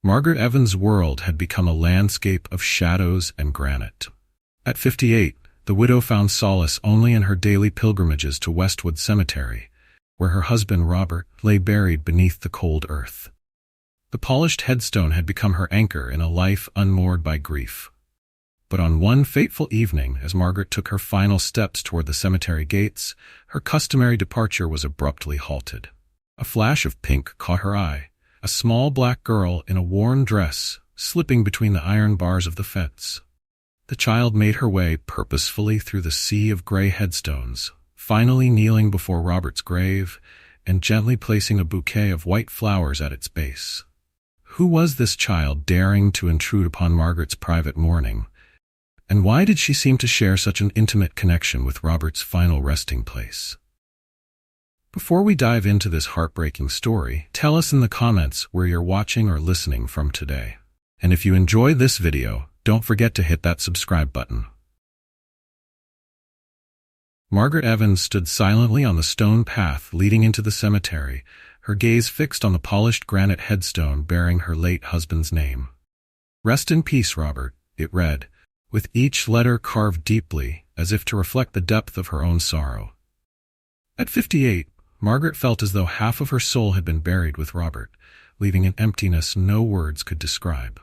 Margaret Evans' world had become a landscape of shadows and granite. At 58, the widow found solace only in her daily pilgrimages to Westwood Cemetery, where her husband Robert lay buried beneath the cold earth. The polished headstone had become her anchor in a life unmoored by grief. But on one fateful evening, as Margaret took her final steps toward the cemetery gates, her customary departure was abruptly halted. A flash of pink caught her eye, a small black girl in a worn dress slipping between the iron bars of the fence. The child made her way purposefully through the sea of gray headstones, finally kneeling before Robert's grave and gently placing a bouquet of white flowers at its base. Who was this child daring to intrude upon Margaret's private mourning? And why did she seem to share such an intimate connection with Robert's final resting place? Before we dive into this heartbreaking story, tell us in the comments where you're watching or listening from today. And if you enjoy this video, don't forget to hit that subscribe button. Margaret Evans stood silently on the stone path leading into the cemetery, her gaze fixed on the polished granite headstone bearing her late husband's name. "Rest in peace, Robert," it read, with each letter carved deeply, as if to reflect the depth of her own sorrow. At 58, Margaret felt as though half of her soul had been buried with Robert, leaving an emptiness no words could describe.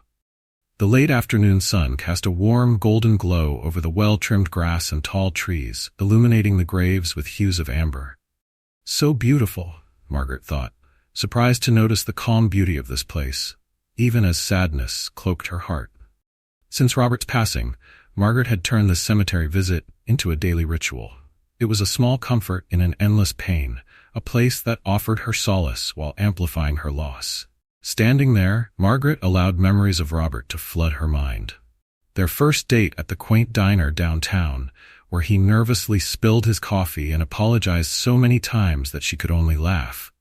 The late afternoon sun cast a warm golden glow over the well-trimmed grass and tall trees, illuminating the graves with hues of amber. So beautiful, Margaret thought, surprised to notice the calm beauty of this place, even as sadness cloaked her heart. Since Robert's passing, Margaret had turned this cemetery visit into a daily ritual. It was a small comfort in an endless pain, a place that offered her solace while amplifying her loss. Standing there, Margaret allowed memories of Robert to flood her mind. Their first date at the quaint diner downtown, where he nervously spilled his coffee and apologized so many times that she could only laugh.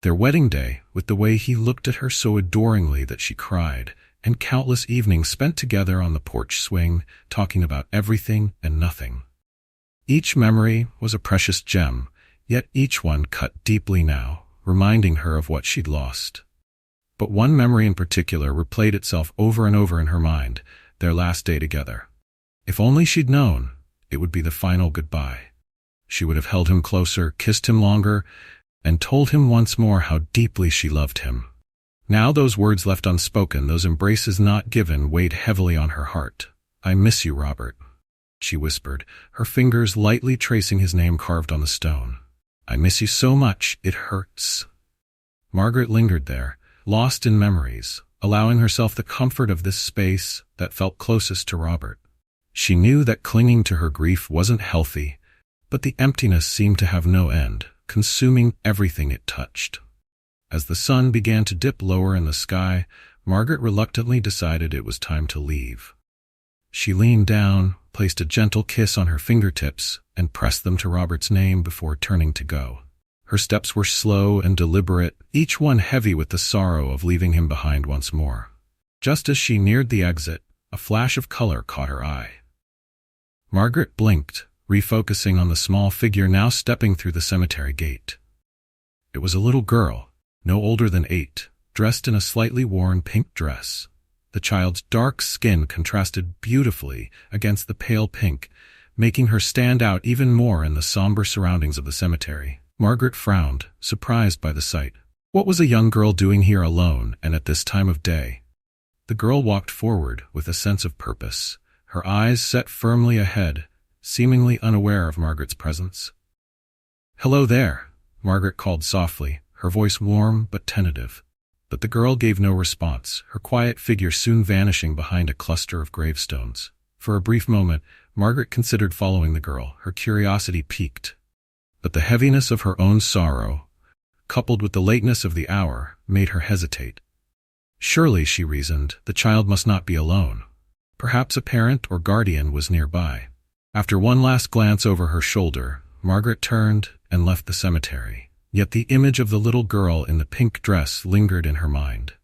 Their wedding day, with the way he looked at her so adoringly that she cried, and countless evenings spent together on the porch swing, talking about everything and nothing. Each memory was a precious gem, yet each one cut deeply now, reminding her of what she'd lost. But one memory in particular replayed itself over and over in her mind, their last day together. If only she'd known, it would be the final goodbye. She would have held him closer, kissed him longer, and told him once more how deeply she loved him. Now those words left unspoken, those embraces not given, weighed heavily on her heart. "I miss you, Robert," she whispered, her fingers lightly tracing his name carved on the stone. "I miss you so much, it hurts." Margaret lingered there, lost in memories, allowing herself the comfort of this space that felt closest to Robert. She knew that clinging to her grief wasn't healthy, but the emptiness seemed to have no end, consuming everything it touched. As the sun began to dip lower in the sky, Margaret reluctantly decided it was time to leave. She leaned down, placed a gentle kiss on her fingertips, and pressed them to Robert's name before turning to go. Her steps were slow and deliberate, each one heavy with the sorrow of leaving him behind once more. Just as she neared the exit, a flash of color caught her eye. Margaret blinked, refocusing on the small figure now stepping through the cemetery gate. It was a little girl, no older than 8, dressed in a slightly worn pink dress. The child's dark skin contrasted beautifully against the pale pink, making her stand out even more in the somber surroundings of the cemetery. Margaret frowned, surprised by the sight. What was a young girl doing here alone and at this time of day? The girl walked forward with a sense of purpose, her eyes set firmly ahead, seemingly unaware of Margaret's presence. "Hello there," Margaret called softly, her voice warm but tentative. But the girl gave no response, her quiet figure soon vanishing behind a cluster of gravestones. For a brief moment, Margaret considered following the girl, her curiosity piqued. But the heaviness of her own sorrow, coupled with the lateness of the hour, made her hesitate. Surely, she reasoned, the child must not be alone. Perhaps a parent or guardian was nearby. After one last glance over her shoulder, Margaret turned and left the cemetery. Yet the image of the little girl in the pink dress lingered in her mind.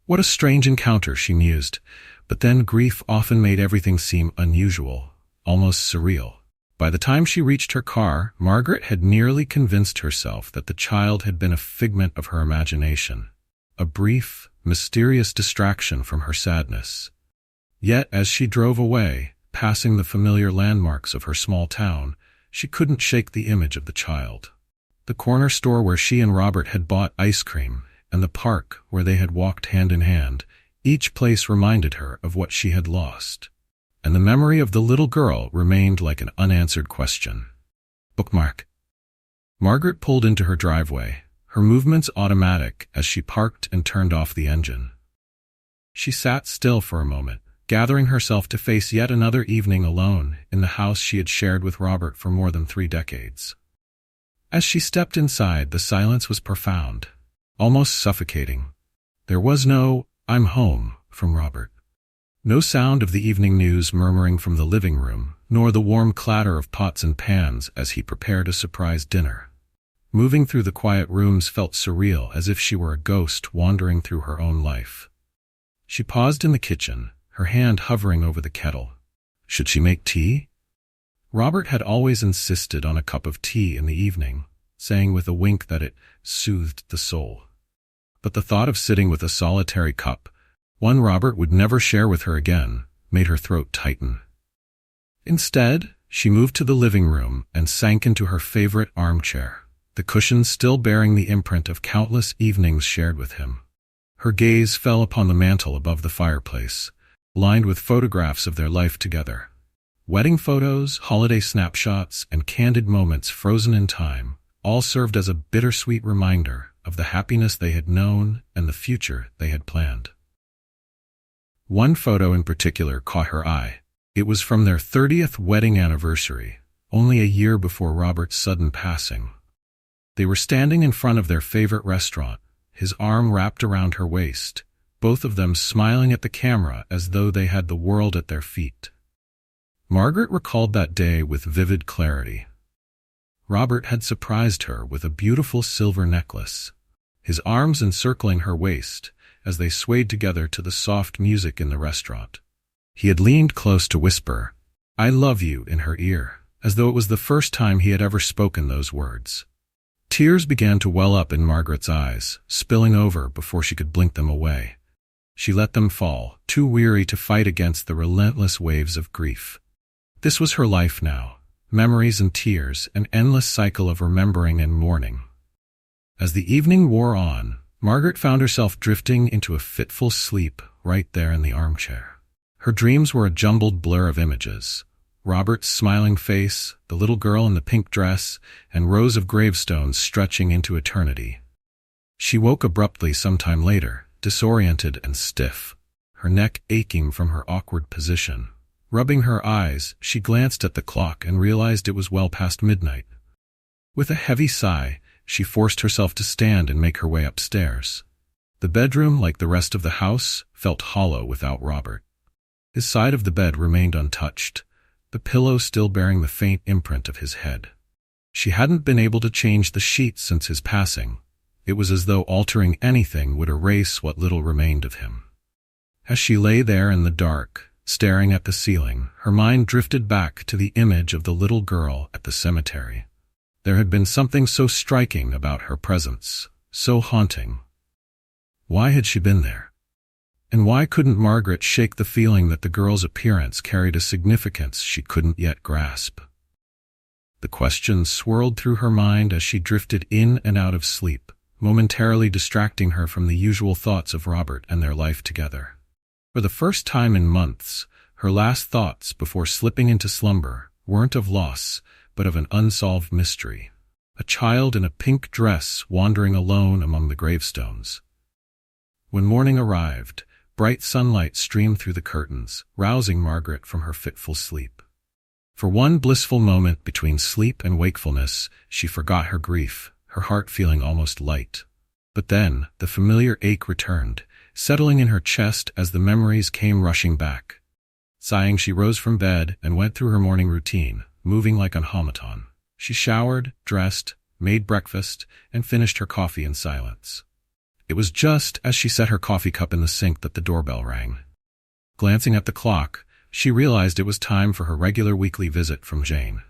What a strange encounter, she mused, but then grief often made everything seem unusual, almost surreal. By the time she reached her car, Margaret had nearly convinced herself that the child had been a figment of her imagination. A brief, mysterious distraction from her sadness. Yet as she drove away, passing the familiar landmarks of her small town, she couldn't shake the image of the child. The corner store where she and Robert had bought ice cream, and the park where they had walked hand in hand, each place reminded her of what she had lost. And the memory of the little girl remained like an unanswered question. Bookmark. Margaret pulled into her driveway, her movements automatic as she parked and turned off the engine. She sat still for a moment, gathering herself to face yet another evening alone in the house she had shared with Robert for more than 3 decades. As she stepped inside, the silence was profound, almost suffocating. There was no, "I'm home," from Robert. No sound of the evening news murmuring from the living room, nor the warm clatter of pots and pans as he prepared a surprise dinner. Moving through the quiet rooms felt surreal, as if she were a ghost wandering through her own life. She paused in the kitchen, her hand hovering over the kettle. Should she make tea? Robert had always insisted on a cup of tea in the evening, saying with a wink that it soothed the soul. But the thought of sitting with a solitary cup, one Robert would never share with her again, made her throat tighten. Instead, she moved to the living room and sank into her favorite armchair, the cushions still bearing the imprint of countless evenings shared with him. Her gaze fell upon the mantel above the fireplace, lined with photographs of their life together. Wedding photos, holiday snapshots, and candid moments frozen in time all served as a bittersweet reminder of the happiness they had known and the future they had planned. One photo in particular caught her eye. It was from their 30th wedding anniversary, only a year before Robert's sudden passing. They were standing in front of their favorite restaurant, his arm wrapped around her waist, both of them smiling at the camera as though they had the world at their feet. Margaret recalled that day with vivid clarity. Robert had surprised her with a beautiful silver necklace, his arms encircling her waist as they swayed together to the soft music in the restaurant. He had leaned close to whisper, "I love you," in her ear, as though it was the first time he had ever spoken those words. Tears began to well up in Margaret's eyes, spilling over before she could blink them away. She let them fall, too weary to fight against the relentless waves of grief. This was her life now, memories and tears, an endless cycle of remembering and mourning. As the evening wore on, Margaret found herself drifting into a fitful sleep right there in the armchair. Her dreams were a jumbled blur of images. Robert's smiling face, the little girl in the pink dress, and rows of gravestones stretching into eternity. She woke abruptly sometime later, disoriented and stiff, her neck aching from her awkward position. Rubbing her eyes, she glanced at the clock and realized it was well past midnight. With a heavy sigh, she forced herself to stand and make her way upstairs. The bedroom, like the rest of the house, felt hollow without Robert. His side of the bed remained untouched, the pillow still bearing the faint imprint of his head. She hadn't been able to change the sheets since his passing. It was as though altering anything would erase what little remained of him. As she lay there in the dark, staring at the ceiling, her mind drifted back to the image of the little girl at the cemetery. There had been something so striking about her presence, so haunting. Why had she been there? And why couldn't Margaret shake the feeling that the girl's appearance carried a significance she couldn't yet grasp? The questions swirled through her mind as she drifted in and out of sleep, momentarily distracting her from the usual thoughts of Robert and their life together. For the first time in months, her last thoughts before slipping into slumber weren't of loss, but of an unsolved mystery. A child in a pink dress wandering alone among the gravestones. When morning arrived, bright sunlight streamed through the curtains, rousing Margaret from her fitful sleep. For one blissful moment between sleep and wakefulness, she forgot her grief, her heart feeling almost light. But then, the familiar ache returned, settling in her chest as the memories came rushing back. Sighing, she rose from bed and went through her morning routine, moving like an automaton. She showered, dressed, made breakfast, and finished her coffee in silence. It was just as she set her coffee cup in the sink that the doorbell rang. Glancing at the clock, she realized it was time for her regular weekly visit from Jane.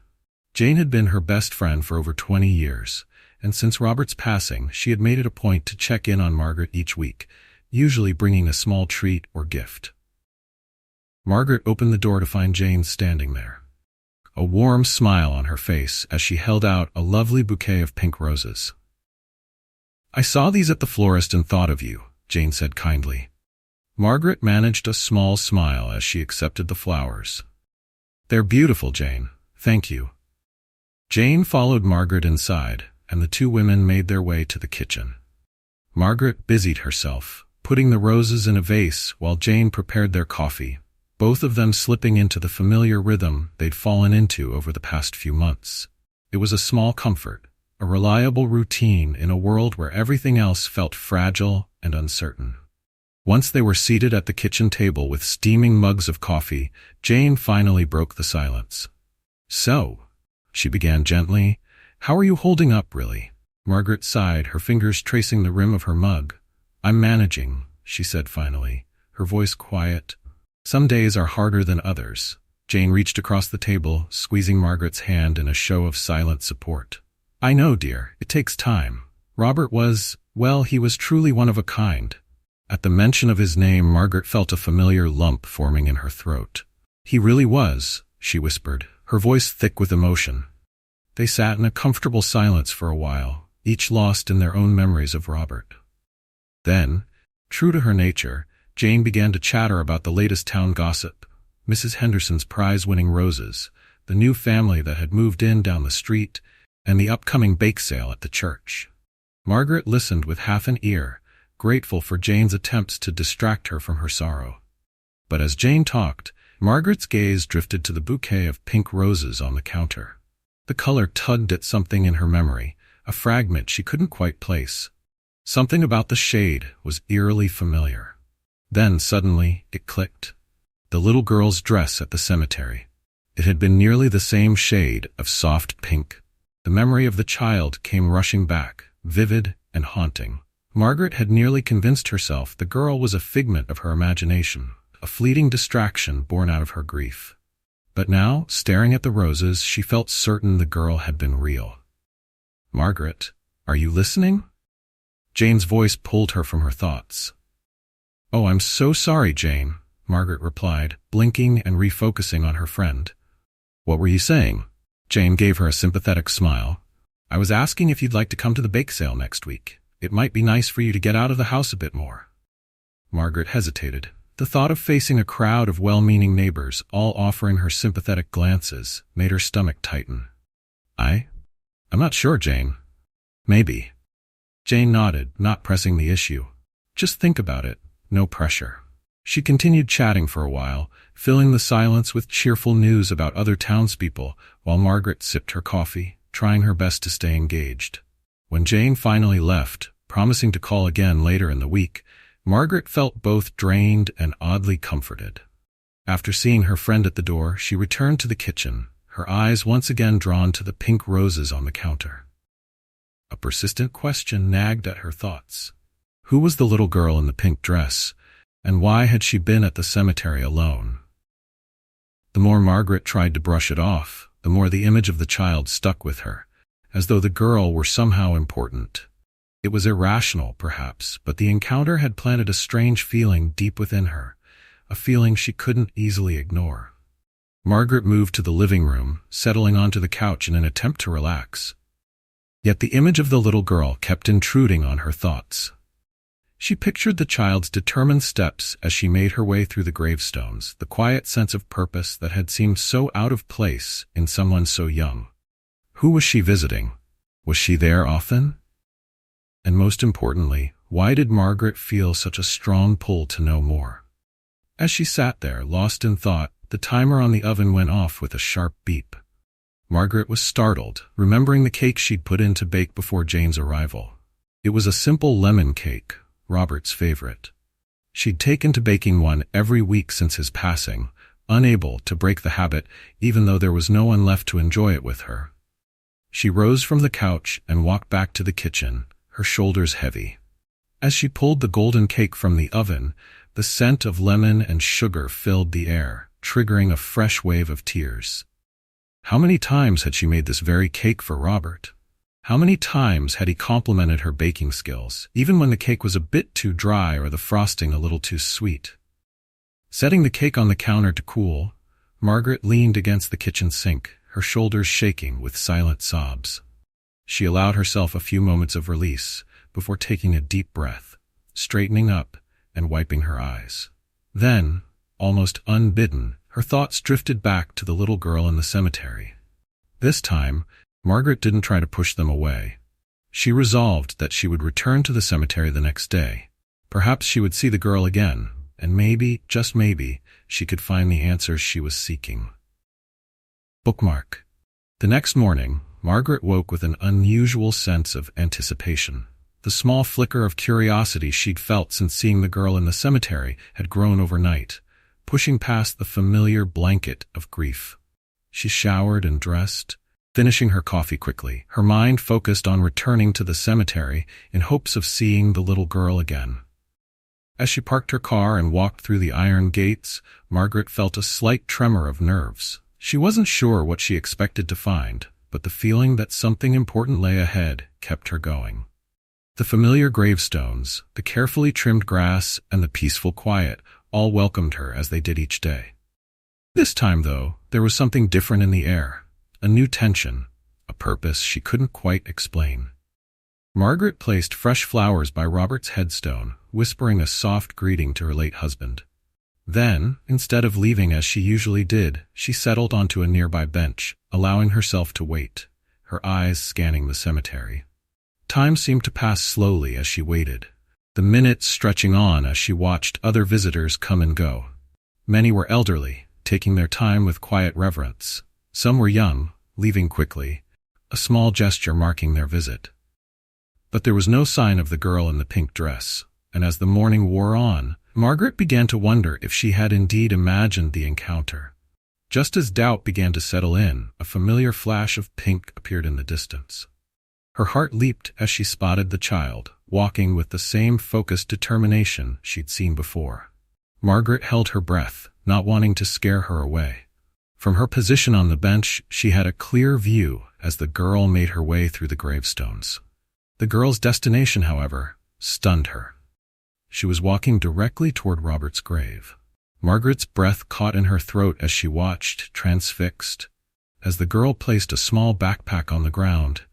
Jane had been her best friend for over 20 years, and since Robert's passing, she had made it a point to check in on Margaret each week, usually bringing a small treat or gift. Margaret opened the door to find Jane standing there, a warm smile on her face as she held out a lovely bouquet of pink roses. "I saw these at the florist and thought of you," Jane said kindly. Margaret managed a small smile as she accepted the flowers. "They're beautiful, Jane. Thank you." Jane followed Margaret inside, and the two women made their way to the kitchen. Margaret busied herself, putting the roses in a vase while Jane prepared their coffee, both of them slipping into the familiar rhythm they'd fallen into over the past few months. It was a small comfort, a reliable routine in a world where everything else felt fragile and uncertain. Once they were seated at the kitchen table with steaming mugs of coffee, Jane finally broke the silence. "So," she began gently, "how are you holding up, really?" Margaret sighed, her fingers tracing the rim of her mug. "I'm managing," she said finally, her voice quiet. "Some days are harder than others." Jane reached across the table, squeezing Margaret's hand in a show of silent support. "I know, dear, it takes time. Robert was, well, he was truly one of a kind." At the mention of his name, Margaret felt a familiar lump forming in her throat. "He really was," she whispered, her voice thick with emotion. They sat in a comfortable silence for a while, each lost in their own memories of Robert. Then, true to her nature, Jane began to chatter about the latest town gossip, Mrs. Henderson's prize-winning roses, the new family that had moved in down the street, and the upcoming bake sale at the church. Margaret listened with half an ear, grateful for Jane's attempts to distract her from her sorrow. But as Jane talked, Margaret's gaze drifted to the bouquet of pink roses on the counter. The color tugged at something in her memory, a fragment she couldn't quite place. Something about the shade was eerily familiar. Then, suddenly, it clicked. The little girl's dress at the cemetery. It had been nearly the same shade of soft pink. The memory of the child came rushing back, vivid and haunting. Margaret had nearly convinced herself the girl was a figment of her imagination, a fleeting distraction born out of her grief. But now, staring at the roses, she felt certain the girl had been real. "Margaret, are you listening?" Jane's voice pulled her from her thoughts. "Oh, I'm so sorry, Jane," Margaret replied, blinking and refocusing on her friend. "What were you saying?" Jane gave her a sympathetic smile. "I was asking if you'd like to come to the bake sale next week. It might be nice for you to get out of the house a bit more." Margaret hesitated. The thought of facing a crowd of well-meaning neighbors, all offering her sympathetic glances, made her stomach tighten. I'm not sure, Jane. Maybe." Jane nodded, not pressing the issue. "Just think about it. No pressure." She continued chatting for a while, filling the silence with cheerful news about other townspeople, while Margaret sipped her coffee, trying her best to stay engaged. When Jane finally left, promising to call again later in the week, Margaret felt both drained and oddly comforted. After seeing her friend at the door, she returned to the kitchen, her eyes once again drawn to the pink roses on the counter. A persistent question nagged at her thoughts. Who was the little girl in the pink dress, and why had she been at the cemetery alone? The more Margaret tried to brush it off, the more the image of the child stuck with her, as though the girl were somehow important. It was irrational, perhaps, but the encounter had planted a strange feeling deep within her, a feeling she couldn't easily ignore. Margaret moved to the living room, settling onto the couch in an attempt to relax. Yet the image of the little girl kept intruding on her thoughts. She pictured the child's determined steps as she made her way through the gravestones, the quiet sense of purpose that had seemed so out of place in someone so young. Who was she visiting? Was she there often? And most importantly, why did Margaret feel such a strong pull to know more? As she sat there, lost in thought, the timer on the oven went off with a sharp beep. Margaret was startled, remembering the cake she'd put in to bake before Jane's arrival. It was a simple lemon cake, Robert's favorite. She'd taken to baking one every week since his passing, unable to break the habit even though there was no one left to enjoy it with her. She rose from the couch and walked back to the kitchen, her shoulders heavy. As she pulled the golden cake from the oven, the scent of lemon and sugar filled the air, triggering a fresh wave of tears. How many times had she made this very cake for Robert? How many times had he complimented her baking skills, even when the cake was a bit too dry or the frosting a little too sweet? Setting the cake on the counter to cool, Margaret leaned against the kitchen sink, her shoulders shaking with silent sobs. She allowed herself a few moments of release before taking a deep breath, straightening up and wiping her eyes. Then, almost unbidden, her thoughts drifted back to the little girl in the cemetery. This time, Margaret didn't try to push them away. She resolved that she would return to the cemetery the next day. Perhaps she would see the girl again, and maybe, just maybe, she could find the answers she was seeking. Bookmark. The next morning, Margaret woke with an unusual sense of anticipation. The small flicker of curiosity she'd felt since seeing the girl in the cemetery had grown overnight, pushing past the familiar blanket of grief. She showered and dressed, finishing her coffee quickly, her mind focused on returning to the cemetery in hopes of seeing the little girl again. As she parked her car and walked through the iron gates, Margaret felt a slight tremor of nerves. She wasn't sure what she expected to find, but the feeling that something important lay ahead kept her going. The familiar gravestones, the carefully trimmed grass, and the peaceful quiet all welcomed her as they did each day. This time, though, there was something different in the air, a new tension, a purpose she couldn't quite explain. Margaret placed fresh flowers by Robert's headstone, whispering a soft greeting to her late husband. Then, instead of leaving as she usually did, she settled onto a nearby bench, allowing herself to wait, her eyes scanning the cemetery. Time seemed to pass slowly as she waited, the minutes stretching on as she watched other visitors come and go. Many were elderly, taking their time with quiet reverence. Some were young, leaving quickly, a small gesture marking their visit. But there was no sign of the girl in the pink dress, and as the morning wore on, Margaret began to wonder if she had indeed imagined the encounter. Just as doubt began to settle in, a familiar flash of pink appeared in the distance. Her heart leaped as she spotted the child, walking with the same focused determination she'd seen before. Margaret held her breath, not wanting to scare her away. From her position on the bench, she had a clear view as the girl made her way through the gravestones. The girl's destination, however, stunned her. She was walking directly toward Robert's grave. Margaret's breath caught in her throat as she watched, transfixed, as the girl placed a small backpack on the ground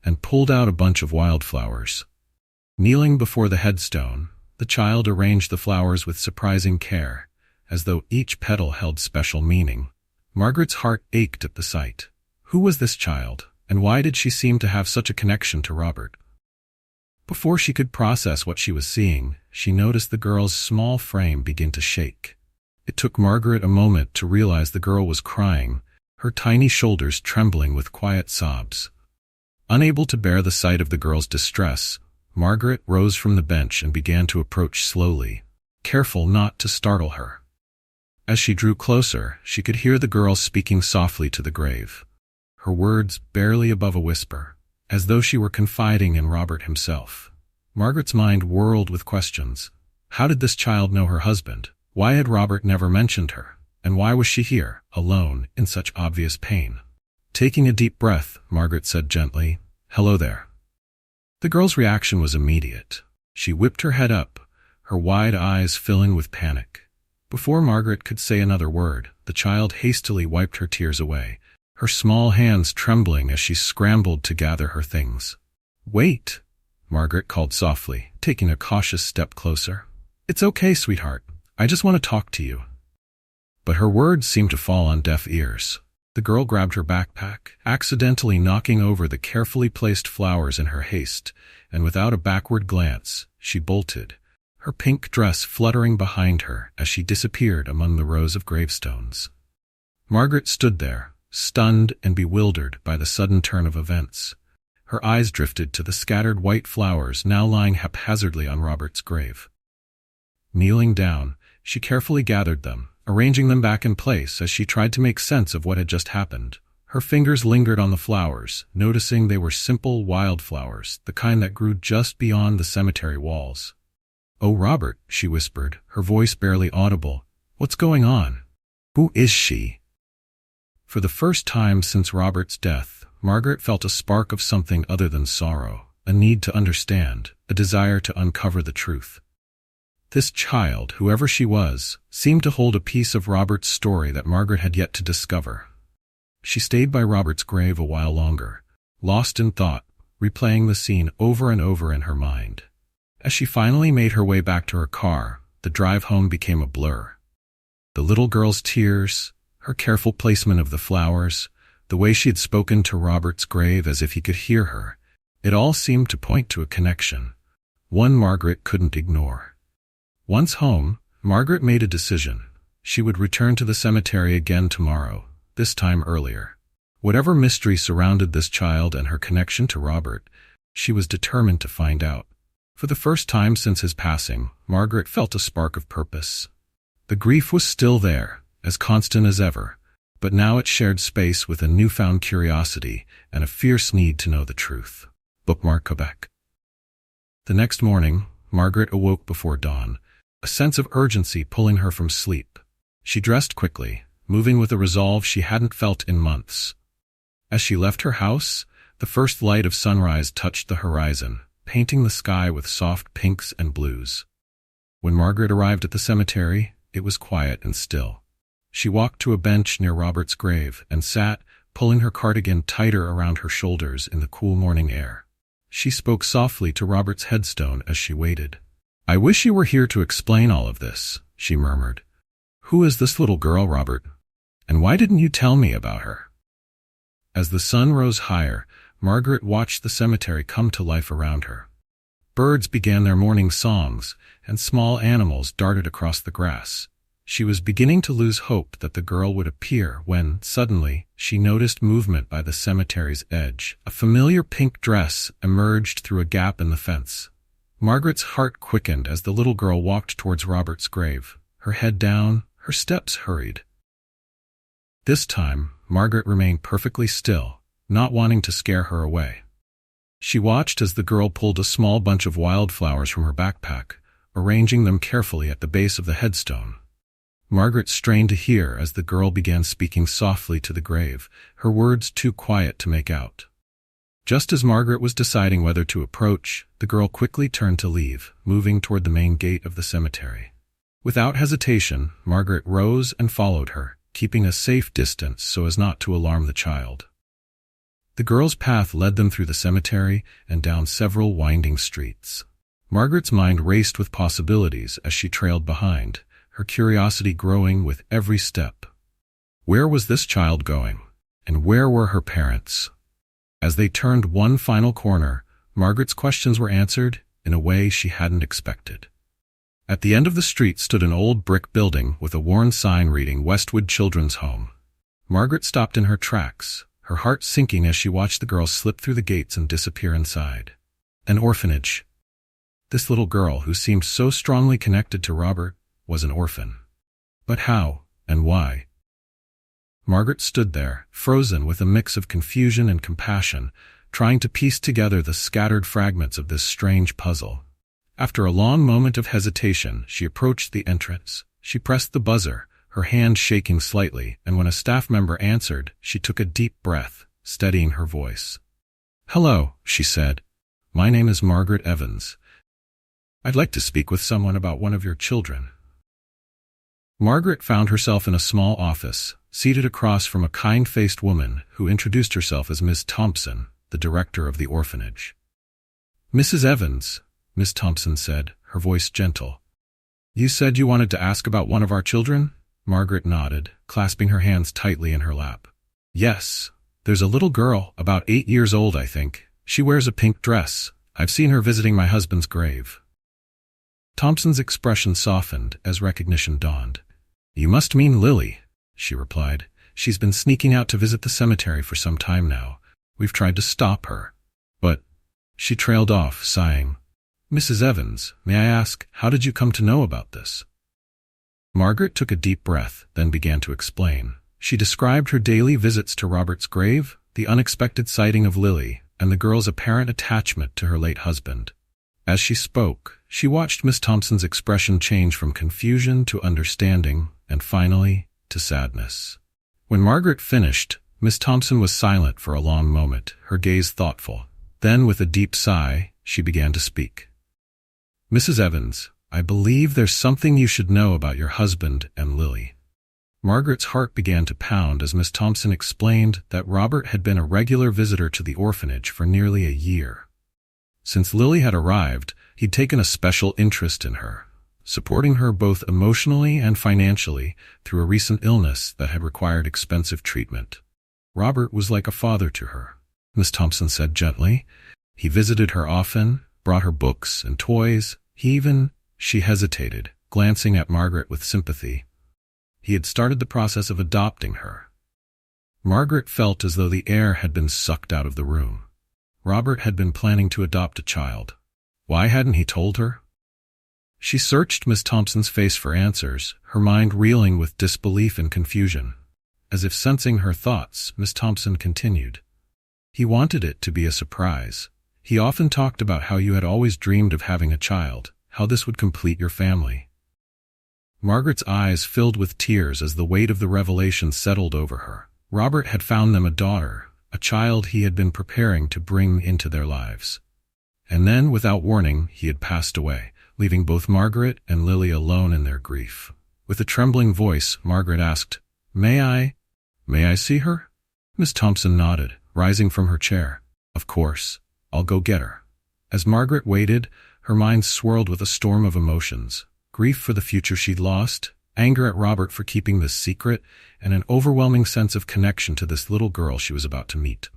and pulled out a bunch of wildflowers. Kneeling before the headstone, the child arranged the flowers with surprising care, as though each petal held special meaning. Margaret's heart ached at the sight. Who was this child, and why did she seem to have such a connection to Robert? Before she could process what she was seeing, she noticed the girl's small frame begin to shake. It took Margaret a moment to realize the girl was crying, her tiny shoulders trembling with quiet sobs. Unable to bear the sight of the girl's distress, Margaret rose from the bench and began to approach slowly, careful not to startle her. As she drew closer, she could hear the girl speaking softly to the grave, her words barely above a whisper, as though she were confiding in Robert himself. Margaret's mind whirled with questions. How did this child know her husband? Why had Robert never mentioned her? And why was she here, alone, in such obvious pain? Taking a deep breath, Margaret said gently, "Hello there." The girl's reaction was immediate. She whipped her head up, her wide eyes filling with panic. Before Margaret could say another word, the child hastily wiped her tears away, her small hands trembling as she scrambled to gather her things. "Wait," Margaret called softly, taking a cautious step closer. "It's okay, sweetheart. I just want to talk to you." But her words seemed to fall on deaf ears. The girl grabbed her backpack, accidentally knocking over the carefully placed flowers in her haste, and without a backward glance, she bolted, her pink dress fluttering behind her as she disappeared among the rows of gravestones. Margaret stood there, stunned and bewildered by the sudden turn of events. Her eyes drifted to the scattered white flowers now lying haphazardly on Robert's grave. Kneeling down, she carefully gathered them, arranging them back in place as she tried to make sense of what had just happened. Her fingers lingered on the flowers, noticing they were simple wildflowers, the kind that grew just beyond the cemetery walls. "Oh, Robert," she whispered, her voice barely audible. "What's going on? Who is she?" For the first time since Robert's death, Margaret felt a spark of something other than sorrow, a need to understand, a desire to uncover the truth. This child, whoever she was, seemed to hold a piece of Robert's story that Margaret had yet to discover. She stayed by Robert's grave a while longer, lost in thought, replaying the scene over and over in her mind. As she finally made her way back to her car, the drive home became a blur. The little girl's tears, her careful placement of the flowers, the way she had spoken to Robert's grave as if he could hear her, it all seemed to point to a connection, one Margaret couldn't ignore. Once home, Margaret made a decision. She would return to the cemetery again tomorrow, this time earlier. Whatever mystery surrounded this child and her connection to Robert, she was determined to find out. For the first time since his passing, Margaret felt a spark of purpose. The grief was still there, as constant as ever, but now it shared space with a newfound curiosity and a fierce need to know the truth. Bookmark Quebec. The next morning, Margaret awoke before dawn, a sense of urgency pulling her from sleep. She dressed quickly, moving with a resolve she hadn't felt in months. As she left her house, the first light of sunrise touched the horizon, painting the sky with soft pinks and blues. When Margaret arrived at the cemetery, it was quiet and still. She walked to a bench near Robert's grave and sat, pulling her cardigan tighter around her shoulders in the cool morning air. She spoke softly to Robert's headstone as she waited. "I wish you were here to explain all of this," she murmured. "Who is this little girl, Robert? And why didn't you tell me about her?" As the sun rose higher, Margaret watched the cemetery come to life around her. Birds began their morning songs, and small animals darted across the grass. She was beginning to lose hope that the girl would appear when, suddenly, she noticed movement by the cemetery's edge. A familiar pink dress emerged through a gap in the fence. Margaret's heart quickened as the little girl walked towards Robert's grave, her head down, her steps hurried. This time, Margaret remained perfectly still, not wanting to scare her away. She watched as the girl pulled a small bunch of wildflowers from her backpack, arranging them carefully at the base of the headstone. Margaret strained to hear as the girl began speaking softly to the grave, her words too quiet to make out. Just as Margaret was deciding whether to approach, the girl quickly turned to leave, moving toward the main gate of the cemetery. Without hesitation, Margaret rose and followed her, keeping a safe distance so as not to alarm the child. The girl's path led them through the cemetery and down several winding streets. Margaret's mind raced with possibilities as she trailed behind, her curiosity growing with every step. Where was this child going? And where were her parents? As they turned one final corner, Margaret's questions were answered in a way she hadn't expected. At the end of the street stood an old brick building with a worn sign reading Westwood Children's Home. Margaret stopped in her tracks, her heart sinking as she watched the girl slip through the gates and disappear inside. An orphanage. This little girl, who seemed so strongly connected to Robert, was an orphan. But how, and why? Margaret stood there, frozen with a mix of confusion and compassion, trying to piece together the scattered fragments of this strange puzzle. After a long moment of hesitation, she approached the entrance. She pressed the buzzer, her hand shaking slightly, and when a staff member answered, she took a deep breath, steadying her voice. "Hello," she said. "My name is Margaret Evans. I'd like to speak with someone about one of your children." Margaret found herself in a small office, seated across from a kind-faced woman who introduced herself as Miss Thompson, the director of the orphanage. "Mrs. Evans," Miss Thompson said, her voice gentle. "You said you wanted to ask about one of our children?" Margaret nodded, clasping her hands tightly in her lap. "Yes. There's a little girl, about 8 years old, I think. She wears a pink dress. I've seen her visiting my husband's grave." Thompson's expression softened as recognition dawned. "You must mean Lily," she replied. "She's been sneaking out to visit the cemetery for some time now. We've tried to stop her. But—" She trailed off, sighing. "Mrs. Evans, may I ask, how did you come to know about this?" Margaret took a deep breath, then began to explain. She described her daily visits to Robert's grave, the unexpected sighting of Lily, and the girl's apparent attachment to her late husband. As she spoke, she watched Miss Thompson's expression change from confusion to understanding, and finally, to sadness. When Margaret finished, Miss Thompson was silent for a long moment, her gaze thoughtful. Then, with a deep sigh, she began to speak. "Mrs. Evans, I believe there's something you should know about your husband and Lily." Margaret's heart began to pound as Miss Thompson explained that Robert had been a regular visitor to the orphanage for nearly a year. Since Lily had arrived, he'd taken a special interest in her, supporting her both emotionally and financially through a recent illness that had required expensive treatment. Robert was like a father to her, Miss Thompson said gently. He visited her often, brought her books and toys. She hesitated, glancing at Margaret with sympathy. He had started the process of adopting her. Margaret felt as though the air had been sucked out of the room. Robert had been planning to adopt a child. Why hadn't he told her? She searched Miss Thompson's face for answers, her mind reeling with disbelief and confusion. As if sensing her thoughts, Miss Thompson continued. "He wanted it to be a surprise. He often talked about how you had always dreamed of having a child, how this would complete your family." Margaret's eyes filled with tears as the weight of the revelation settled over her. Robert had found them a daughter, a child he had been preparing to bring into their lives. And then, without warning, he had passed away, leaving both Margaret and Lily alone in their grief. With a trembling voice, Margaret asked, May I see her?" Miss Thompson nodded, rising from her chair. "Of course. I'll go get her." As Margaret waited, her mind swirled with a storm of emotions. Grief for the future she'd lost, anger at Robert for keeping this secret, and an overwhelming sense of connection to this little girl she was about to meet.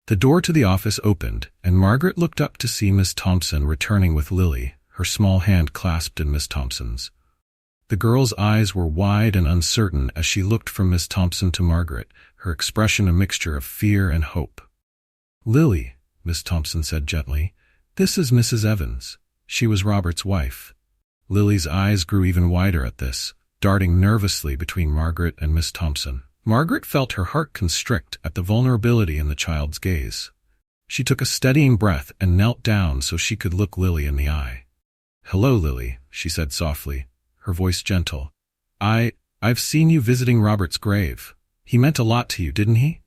The door to the office opened, and Margaret looked up to see Miss Thompson returning with Lily, her small hand clasped in Miss Thompson's. The girl's eyes were wide and uncertain as she looked from Miss Thompson to Margaret, her expression a mixture of fear and hope. "Lily," Miss Thompson said gently, "this is Mrs. Evans. She was Robert's wife." Lily's eyes grew even wider at this, darting nervously between Margaret and Miss Thompson. Margaret felt her heart constrict at the vulnerability in the child's gaze. She took a steadying breath and knelt down so she could look Lily in the eye. "Hello, Lily," she said softly, her voice gentle. I've seen you visiting Robert's grave. He meant a lot to you, didn't he?"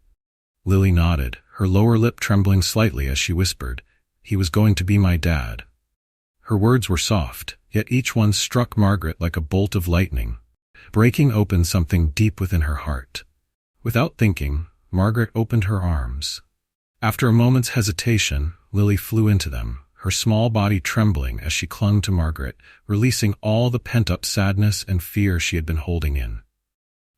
Lily nodded, her lower lip trembling slightly as she whispered, "He was going to be my dad." Her words were soft, yet each one struck Margaret like a bolt of lightning, breaking open something deep within her heart. Without thinking, Margaret opened her arms. After a moment's hesitation, Lily flew into them, her small body trembling as she clung to Margaret, releasing all the pent-up sadness and fear she had been holding in.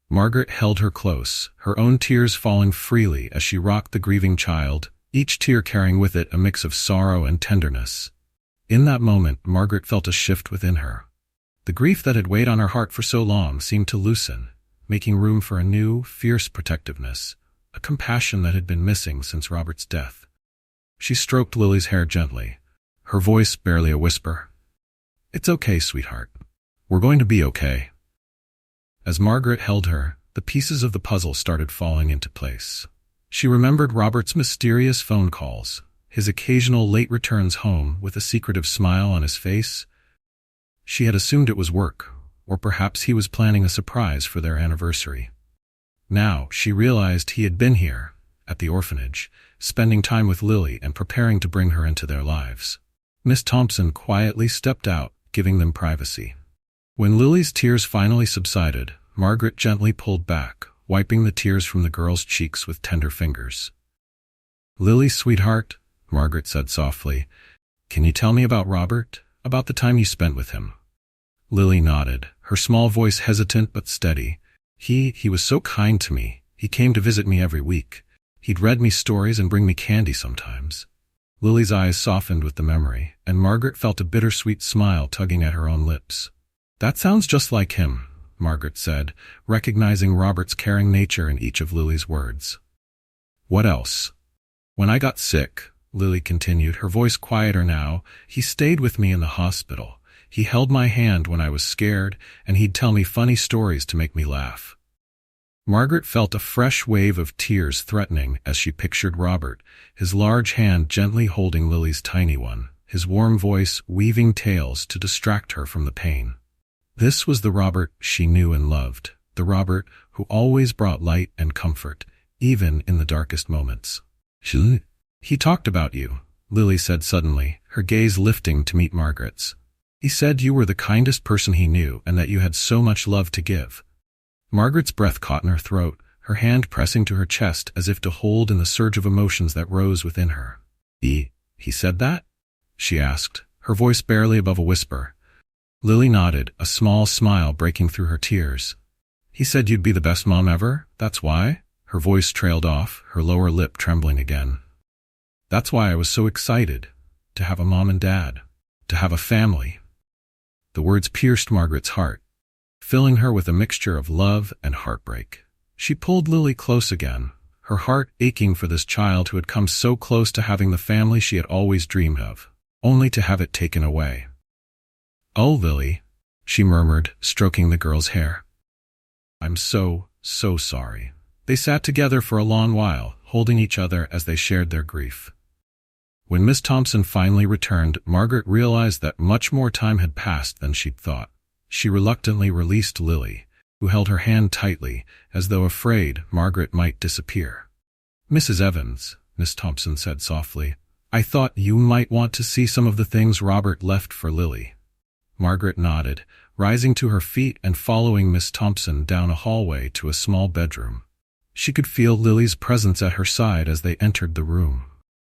Margaret held her close, her own tears falling freely as she rocked the grieving child, each tear carrying with it a mix of sorrow and tenderness. In that moment, Margaret felt a shift within her. The grief that had weighed on her heart for so long seemed to loosen, making room for a new, fierce protectiveness, a compassion that had been missing since Robert's death. She stroked Lily's hair gently, her voice barely a whisper. "It's okay, sweetheart. We're going to be okay." As Margaret held her, the pieces of the puzzle started falling into place. She remembered Robert's mysterious phone calls, his occasional late returns home with a secretive smile on his face. She had assumed it was work, or perhaps he was planning a surprise for their anniversary. Now she realized he had been here, at the orphanage, spending time with Lily and preparing to bring her into their lives. Miss Thompson quietly stepped out, giving them privacy. When Lily's tears finally subsided, Margaret gently pulled back, wiping the tears from the girl's cheeks with tender fingers. "Lily, sweetheart," Margaret said softly, "can you tell me about Robert, about the time you spent with him?" Lily nodded, her small voice hesitant but steady. He was so kind to me. He came to visit me every week. He'd read me stories and bring me candy sometimes." Lily's eyes softened with the memory, and Margaret felt a bittersweet smile tugging at her own lips. "That sounds just like him," Margaret said, recognizing Robert's caring nature in each of Lily's words. "What else?" "When I got sick," Lily continued, her voice quieter now, "he stayed with me in the hospital. He held my hand when I was scared, and he'd tell me funny stories to make me laugh." Margaret felt a fresh wave of tears threatening as she pictured Robert, his large hand gently holding Lily's tiny one, his warm voice weaving tales to distract her from the pain. This was the Robert she knew and loved, the Robert who always brought light and comfort, even in the darkest moments. He talked about you, Lily said suddenly, her gaze lifting to meet Margaret's. He said you were the kindest person he knew and that you had so much love to give. Margaret's breath caught in her throat, her hand pressing to her chest as if to hold in the surge of emotions that rose within her. He said that? She asked, her voice barely above a whisper. Lily nodded, a small smile breaking through her tears. He said you'd be the best mom ever, that's why? Her voice trailed off, her lower lip trembling again. That's why I was so excited, to have a mom and dad, to have a family. The words pierced Margaret's heart, filling her with a mixture of love and heartbreak. She pulled Lily close again, her heart aching for this child who had come so close to having the family she had always dreamed of, only to have it taken away. Oh, Lily, she murmured, stroking the girl's hair. I'm so sorry. They sat together for a long while, holding each other as they shared their grief. When Miss Thompson finally returned, Margaret realized that much more time had passed than she'd thought. She reluctantly released Lily, who held her hand tightly, as though afraid Margaret might disappear. Mrs. Evans, Miss Thompson said softly, I thought you might want to see some of the things Robert left for Lily. Margaret nodded, rising to her feet and following Miss Thompson down a hallway to a small bedroom. She could feel Lily's presence at her side as they entered the room,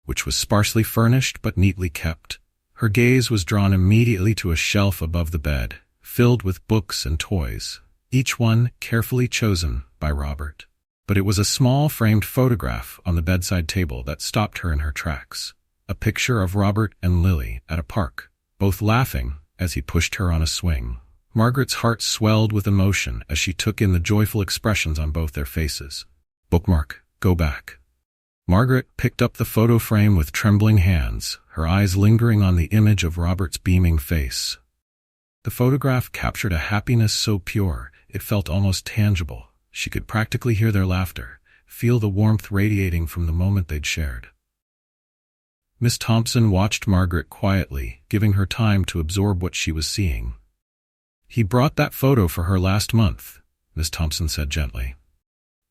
which was sparsely furnished but neatly kept. Her gaze was drawn immediately to a shelf above the bed, filled with books and toys, each one carefully chosen by Robert. But it was a small framed photograph on the bedside table that stopped her in her tracks. A picture of Robert and Lily at a park, both laughing as he pushed her on a swing. Margaret's heart swelled with emotion as she took in the joyful expressions on both their faces. Bookmark, go back. Margaret picked up the photo frame with trembling hands, her eyes lingering on the image of Robert's beaming face. The photograph captured a happiness so pure, it felt almost tangible. She could practically hear their laughter, feel the warmth radiating from the moment they'd shared. Miss Thompson watched Margaret quietly, giving her time to absorb what she was seeing. He brought that photo for her last month, Miss Thompson said gently.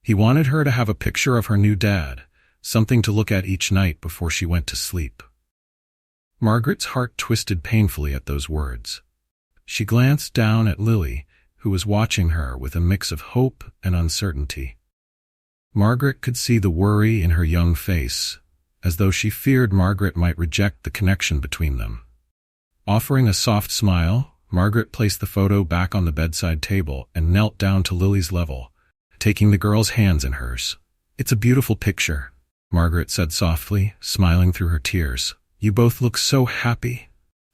He wanted her to have a picture of her new dad, something to look at each night before she went to sleep. Margaret's heart twisted painfully at those words. She glanced down at Lily, who was watching her with a mix of hope and uncertainty. Margaret could see the worry in her young face, as though she feared Margaret might reject the connection between them. Offering a soft smile, Margaret placed the photo back on the bedside table and knelt down to Lily's level, taking the girl's hands in hers. It's a beautiful picture, Margaret said softly, smiling through her tears. You both look so happy.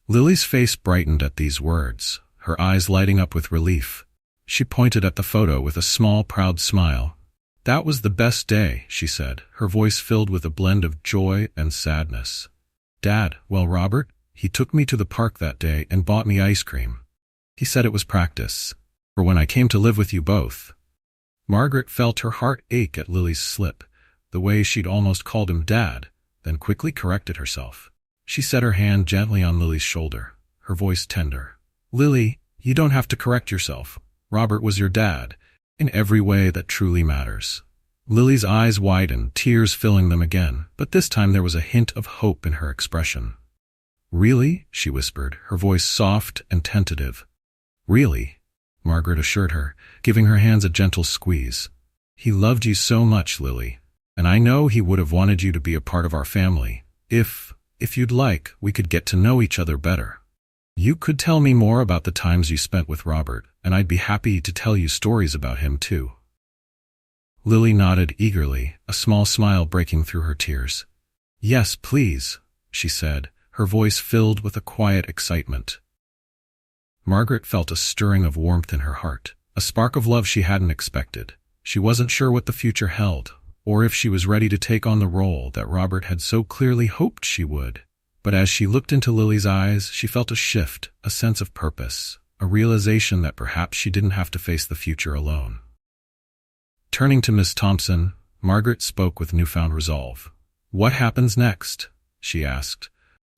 Lily's face brightened at these words, her eyes lighting up with relief. She pointed at the photo with a small, proud smile. That was the best day, she said, her voice filled with a blend of joy and sadness. Dad, well, Robert, he took me to the park that day and bought me ice cream. He said it was practice, for when I came to live with you both. Margaret felt her heart ache at Lily's slip, the way she'd almost called him Dad, then quickly corrected herself. She set her hand gently on Lily's shoulder, her voice tender. Lily, you don't have to correct yourself. Robert was your dad, in every way that truly matters. Lily's eyes widened, tears filling them again, but this time there was a hint of hope in her expression. Really? She whispered, her voice soft and tentative. Really? Margaret assured her, giving her hands a gentle squeeze. He loved you so much, Lily, and I know he would have wanted you to be a part of our family. If you'd like, we could get to know each other better. You could tell me more about the times you spent with Robert, and I'd be happy to tell you stories about him too. Lily nodded eagerly, a small smile breaking through her tears. Yes, please, she said, her voice filled with a quiet excitement. Margaret felt a stirring of warmth in her heart, a spark of love she hadn't expected. She wasn't sure what the future held, or if she was ready to take on the role that Robert had so clearly hoped she would. But as she looked into Lily's eyes, she felt a shift, a sense of purpose, a realization that perhaps she didn't have to face the future alone. Turning to Miss Thompson, Margaret spoke with newfound resolve. What happens next? She asked,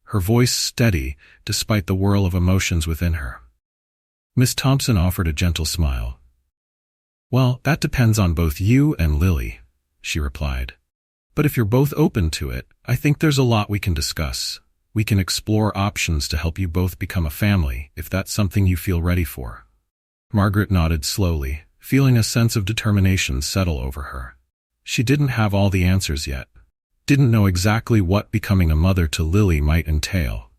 her voice steady despite the whirl of emotions within her. Miss Thompson offered a gentle smile. Well, that depends on both you and Lily, she replied. But if you're both open to it, I think there's a lot we can discuss. We can explore options to help you both become a family, if that's something you feel ready for. Margaret nodded slowly, feeling a sense of determination settle over her. She didn't have all the answers yet, didn't know exactly what becoming a mother to Lily might entail.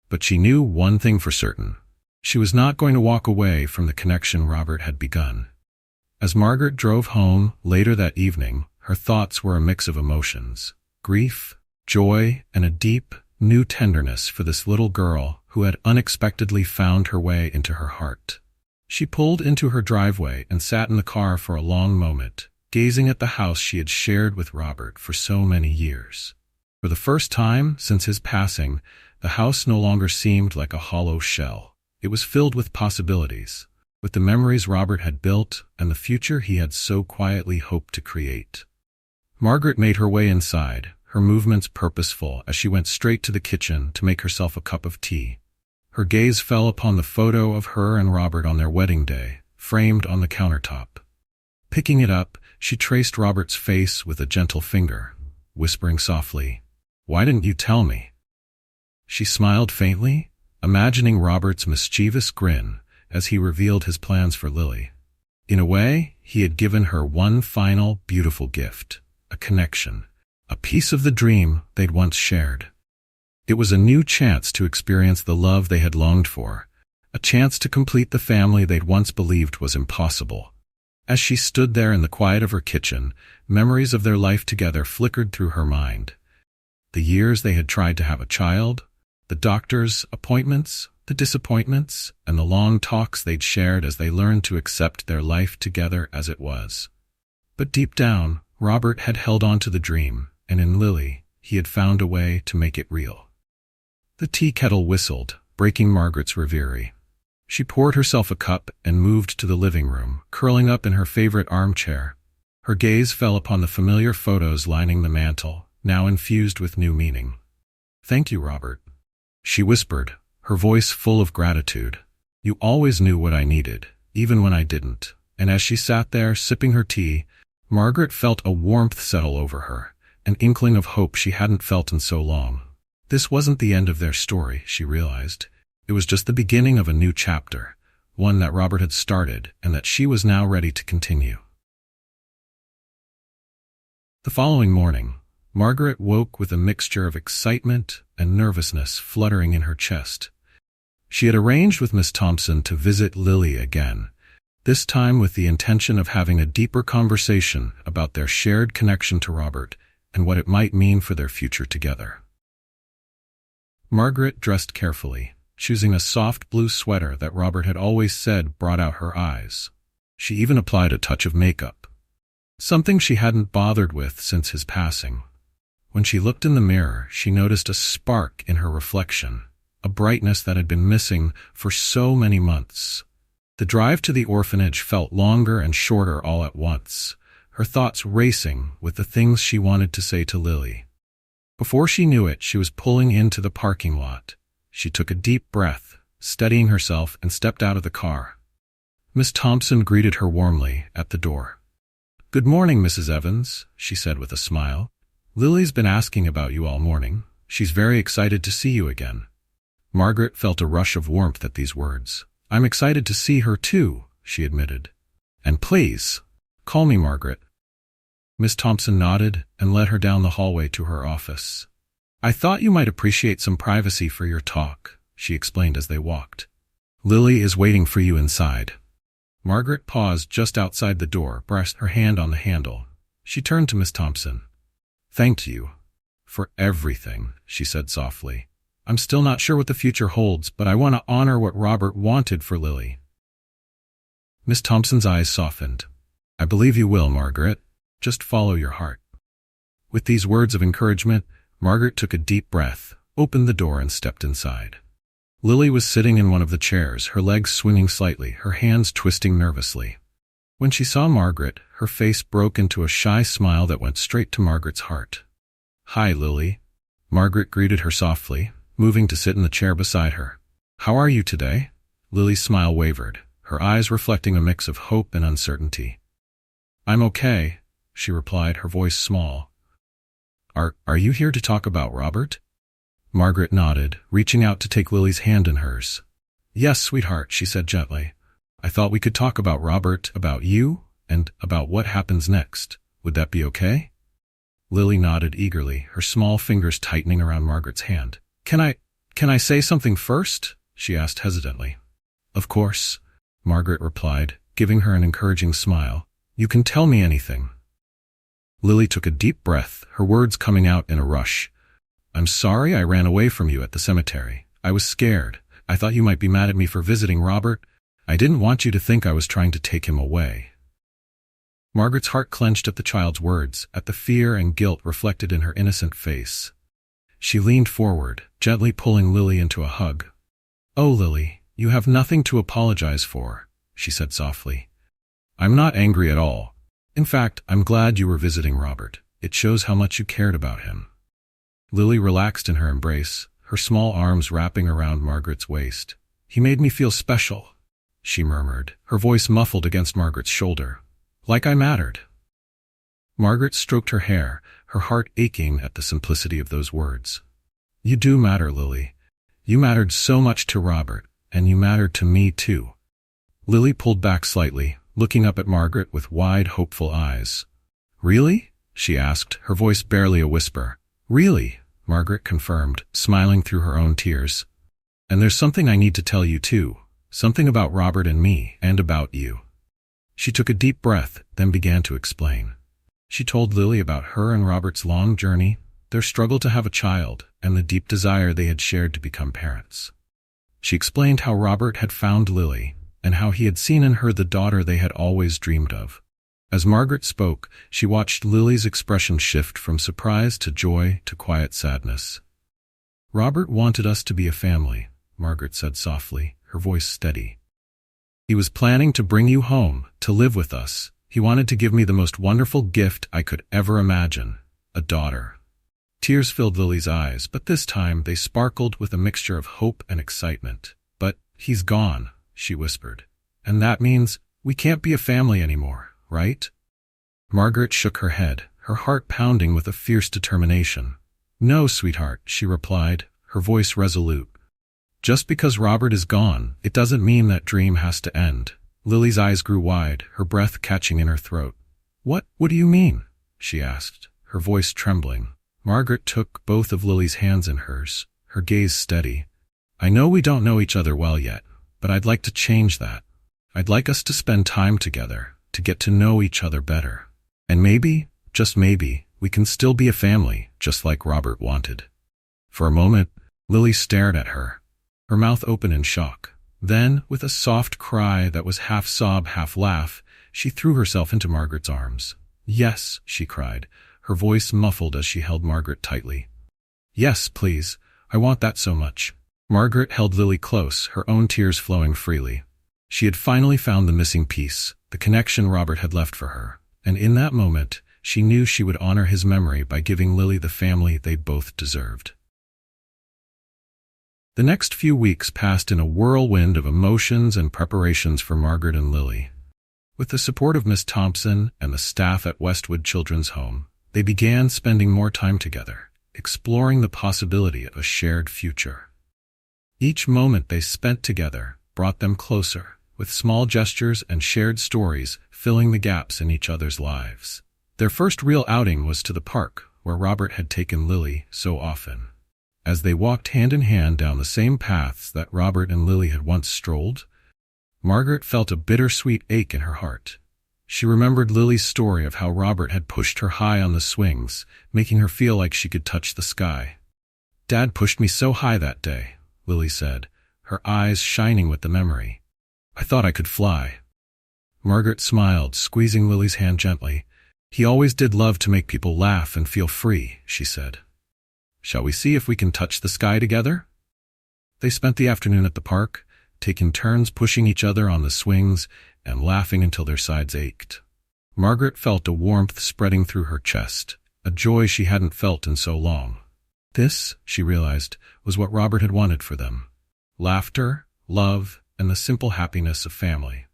But she knew one thing for certain. She was not going to walk away from the connection Robert had begun. As Margaret drove home later that evening, her thoughts were a mix of emotions: grief, joy, and a deep, new tenderness for this little girl who had unexpectedly found her way into her heart. She pulled into her driveway and sat in the car for a long moment, gazing at the house she had shared with Robert for so many years. For the first time since his passing, the house no longer seemed like a hollow shell. It was filled with possibilities, with the memories Robert had built and the future he had so quietly hoped to create. Margaret made her way inside, her movements purposeful as she went straight to the kitchen to make herself a cup of tea. Her gaze fell upon the photo of her and Robert on their wedding day, framed on the countertop. Picking it up, she traced Robert's face with a gentle finger, whispering softly, "Why didn't you tell me?" She smiled faintly, imagining Robert's mischievous grin as he revealed his plans for Lily. In a way, he had given her one final, beautiful gift: a connection, a piece of the dream they'd once shared. It was a new chance to experience the love they had longed for, a chance to complete the family they'd once believed was impossible. As she stood there in the quiet of her kitchen, memories of their life together flickered through her mind. The years they had tried to have a child, the doctor's appointments, the disappointments, and the long talks they'd shared as they learned to accept their life together as it was. But deep down, Robert had held on to the dream, and in Lily, he had found a way to make it real. The tea kettle whistled, breaking Margaret's reverie. She poured herself a cup and moved to the living room, curling up in her favorite armchair. Her gaze fell upon the familiar photos lining the mantel, now infused with new meaning. "Thank you, Robert," she whispered, her voice full of gratitude. "You always knew what I needed, even when I didn't." And as she sat there, sipping her tea, Margaret felt a warmth settle over her, an inkling of hope she hadn't felt in so long. This wasn't the end of their story, she realized. It was just the beginning of a new chapter, one that Robert had started and that she was now ready to continue. The following morning, Margaret woke with a mixture of excitement and nervousness fluttering in her chest. She had arranged with Miss Thompson to visit Lily again, this time with the intention of having a deeper conversation about their shared connection to Robert and what it might mean for their future together. Margaret dressed carefully, choosing a soft blue sweater that Robert had always said brought out her eyes. She even applied a touch of makeup, something she hadn't bothered with since his passing. When she looked in the mirror, she noticed a spark in her reflection, a brightness that had been missing for so many months. The drive to the orphanage felt longer and shorter all at once, her thoughts racing with the things she wanted to say to Lily. Before she knew it, she was pulling into the parking lot. She took a deep breath, steadying herself, and stepped out of the car. Miss Thompson greeted her warmly at the door. "Good morning, Mrs. Evans," she said with a smile. "Lily's been asking about you all morning. She's very excited to see you again." Margaret felt a rush of warmth at these words. "I'm excited to see her too," she admitted. "And please, call me Margaret." Miss Thompson nodded and led her down the hallway to her office. "I thought you might appreciate some privacy for your talk," she explained as they walked. "Lily is waiting for you inside." Margaret paused just outside the door, pressed her hand on the handle. She turned to Miss Thompson. "Thank you for everything," she said softly. "I'm still not sure what the future holds, but I want to honor what Robert wanted for Lily." Miss Thompson's eyes softened. "I believe you will, Margaret. Just follow your heart." With these words of encouragement, Margaret took a deep breath, opened the door, and stepped inside. Lily was sitting in one of the chairs, her legs swinging slightly, her hands twisting nervously. When she saw Margaret, her face broke into a shy smile that went straight to Margaret's heart. "Hi, Lily." Margaret greeted her softly, moving to sit in the chair beside her. "How are you today?" Lily's smile wavered, her eyes reflecting a mix of hope and uncertainty. "I'm okay," she replied, her voice small. Are you here to talk about Robert?" Margaret nodded, reaching out to take Lily's hand in hers. "Yes, sweetheart," she said gently. "I thought we could talk about Robert, about you, and about what happens next. Would that be okay?" Lily nodded eagerly, her small fingers tightening around Margaret's hand. Can I say something first?" she asked hesitantly. "Of course," Margaret replied, giving her an encouraging smile. "You can tell me anything." Lily took a deep breath, her words coming out in a rush. "I'm sorry I ran away from you at the cemetery. I was scared. I thought you might be mad at me for visiting Robert. I didn't want you to think I was trying to take him away." Margaret's heart clenched at the child's words, at the fear and guilt reflected in her innocent face. She leaned forward, gently pulling Lily into a hug. "Oh, Lily, you have nothing to apologize for," she said softly. "I'm not angry at all. In fact, I'm glad you were visiting Robert. It shows how much you cared about him." Lily relaxed in her embrace, her small arms wrapping around Margaret's waist. "He made me feel special," she murmured, her voice muffled against Margaret's shoulder. "Like I mattered." Margaret stroked her hair, her heart aching at the simplicity of those words. "You do matter, Lily. You mattered so much to Robert, and you mattered to me too." Lily pulled back slightly, looking up at Margaret with wide, hopeful eyes. "Really?" she asked, her voice barely a whisper. "Really," Margaret confirmed, smiling through her own tears. "And there's something I need to tell you too, something about Robert and me, and about you." She took a deep breath, then began to explain. She told Lily about her and Robert's long journey, their struggle to have a child, and the deep desire they had shared to become parents. She explained how Robert had found Lily, and how he had seen in her the daughter they had always dreamed of. As Margaret spoke, she watched Lily's expression shift from surprise to joy to quiet sadness. "Robert wanted us to be a family," Margaret said softly, her voice steady. "He was planning to bring you home, to live with us. He wanted to give me the most wonderful gift I could ever imagine, a daughter." Tears filled Lily's eyes, but this time they sparkled with a mixture of hope and excitement. "But he's gone," she whispered. "And that means we can't be a family anymore, right?" Margaret shook her head, her heart pounding with a fierce determination. "No, sweetheart," she replied, her voice resolute. "Just because Robert is gone, it doesn't mean that dream has to end." Lily's eyes grew wide, her breath catching in her throat. What do you mean?" she asked, her voice trembling. Margaret took both of Lily's hands in hers, her gaze steady. "I know we don't know each other well yet, but I'd like to change that. I'd like us to spend time together, to get to know each other better. And maybe, just maybe, we can still be a family, just like Robert wanted." For a moment, Lily stared at her, her mouth open in shock. Then, with a soft cry that was half sob, half laugh, she threw herself into Margaret's arms. "Yes," she cried, her voice muffled as she held Margaret tightly. "Yes, please. I want that so much." Margaret held Lily close, her own tears flowing freely. She had finally found the missing piece, the connection Robert had left for her, and in that moment, she knew she would honor his memory by giving Lily the family they both deserved. The next few weeks passed in a whirlwind of emotions and preparations for Margaret and Lily. With the support of Miss Thompson and the staff at Westwood Children's Home, they began spending more time together, exploring the possibility of a shared future. Each moment they spent together brought them closer, with small gestures and shared stories filling the gaps in each other's lives. Their first real outing was to the park, where Robert had taken Lily so often. As they walked hand in hand down the same paths that Robert and Lily had once strolled, Margaret felt a bittersweet ache in her heart. She remembered Lily's story of how Robert had pushed her high on the swings, making her feel like she could touch the sky. "Dad pushed me so high that day," Lily said, her eyes shining with the memory. "I thought I could fly." Margaret smiled, squeezing Lily's hand gently. "He always did love to make people laugh and feel free," she said. "Shall we see if we can touch the sky together?" They spent the afternoon at the park, taking turns pushing each other on the swings and laughing until their sides ached. Margaret felt a warmth spreading through her chest, a joy she hadn't felt in so long. This, she realized, was what Robert had wanted for them. Laughter, love, and the simple happiness of family.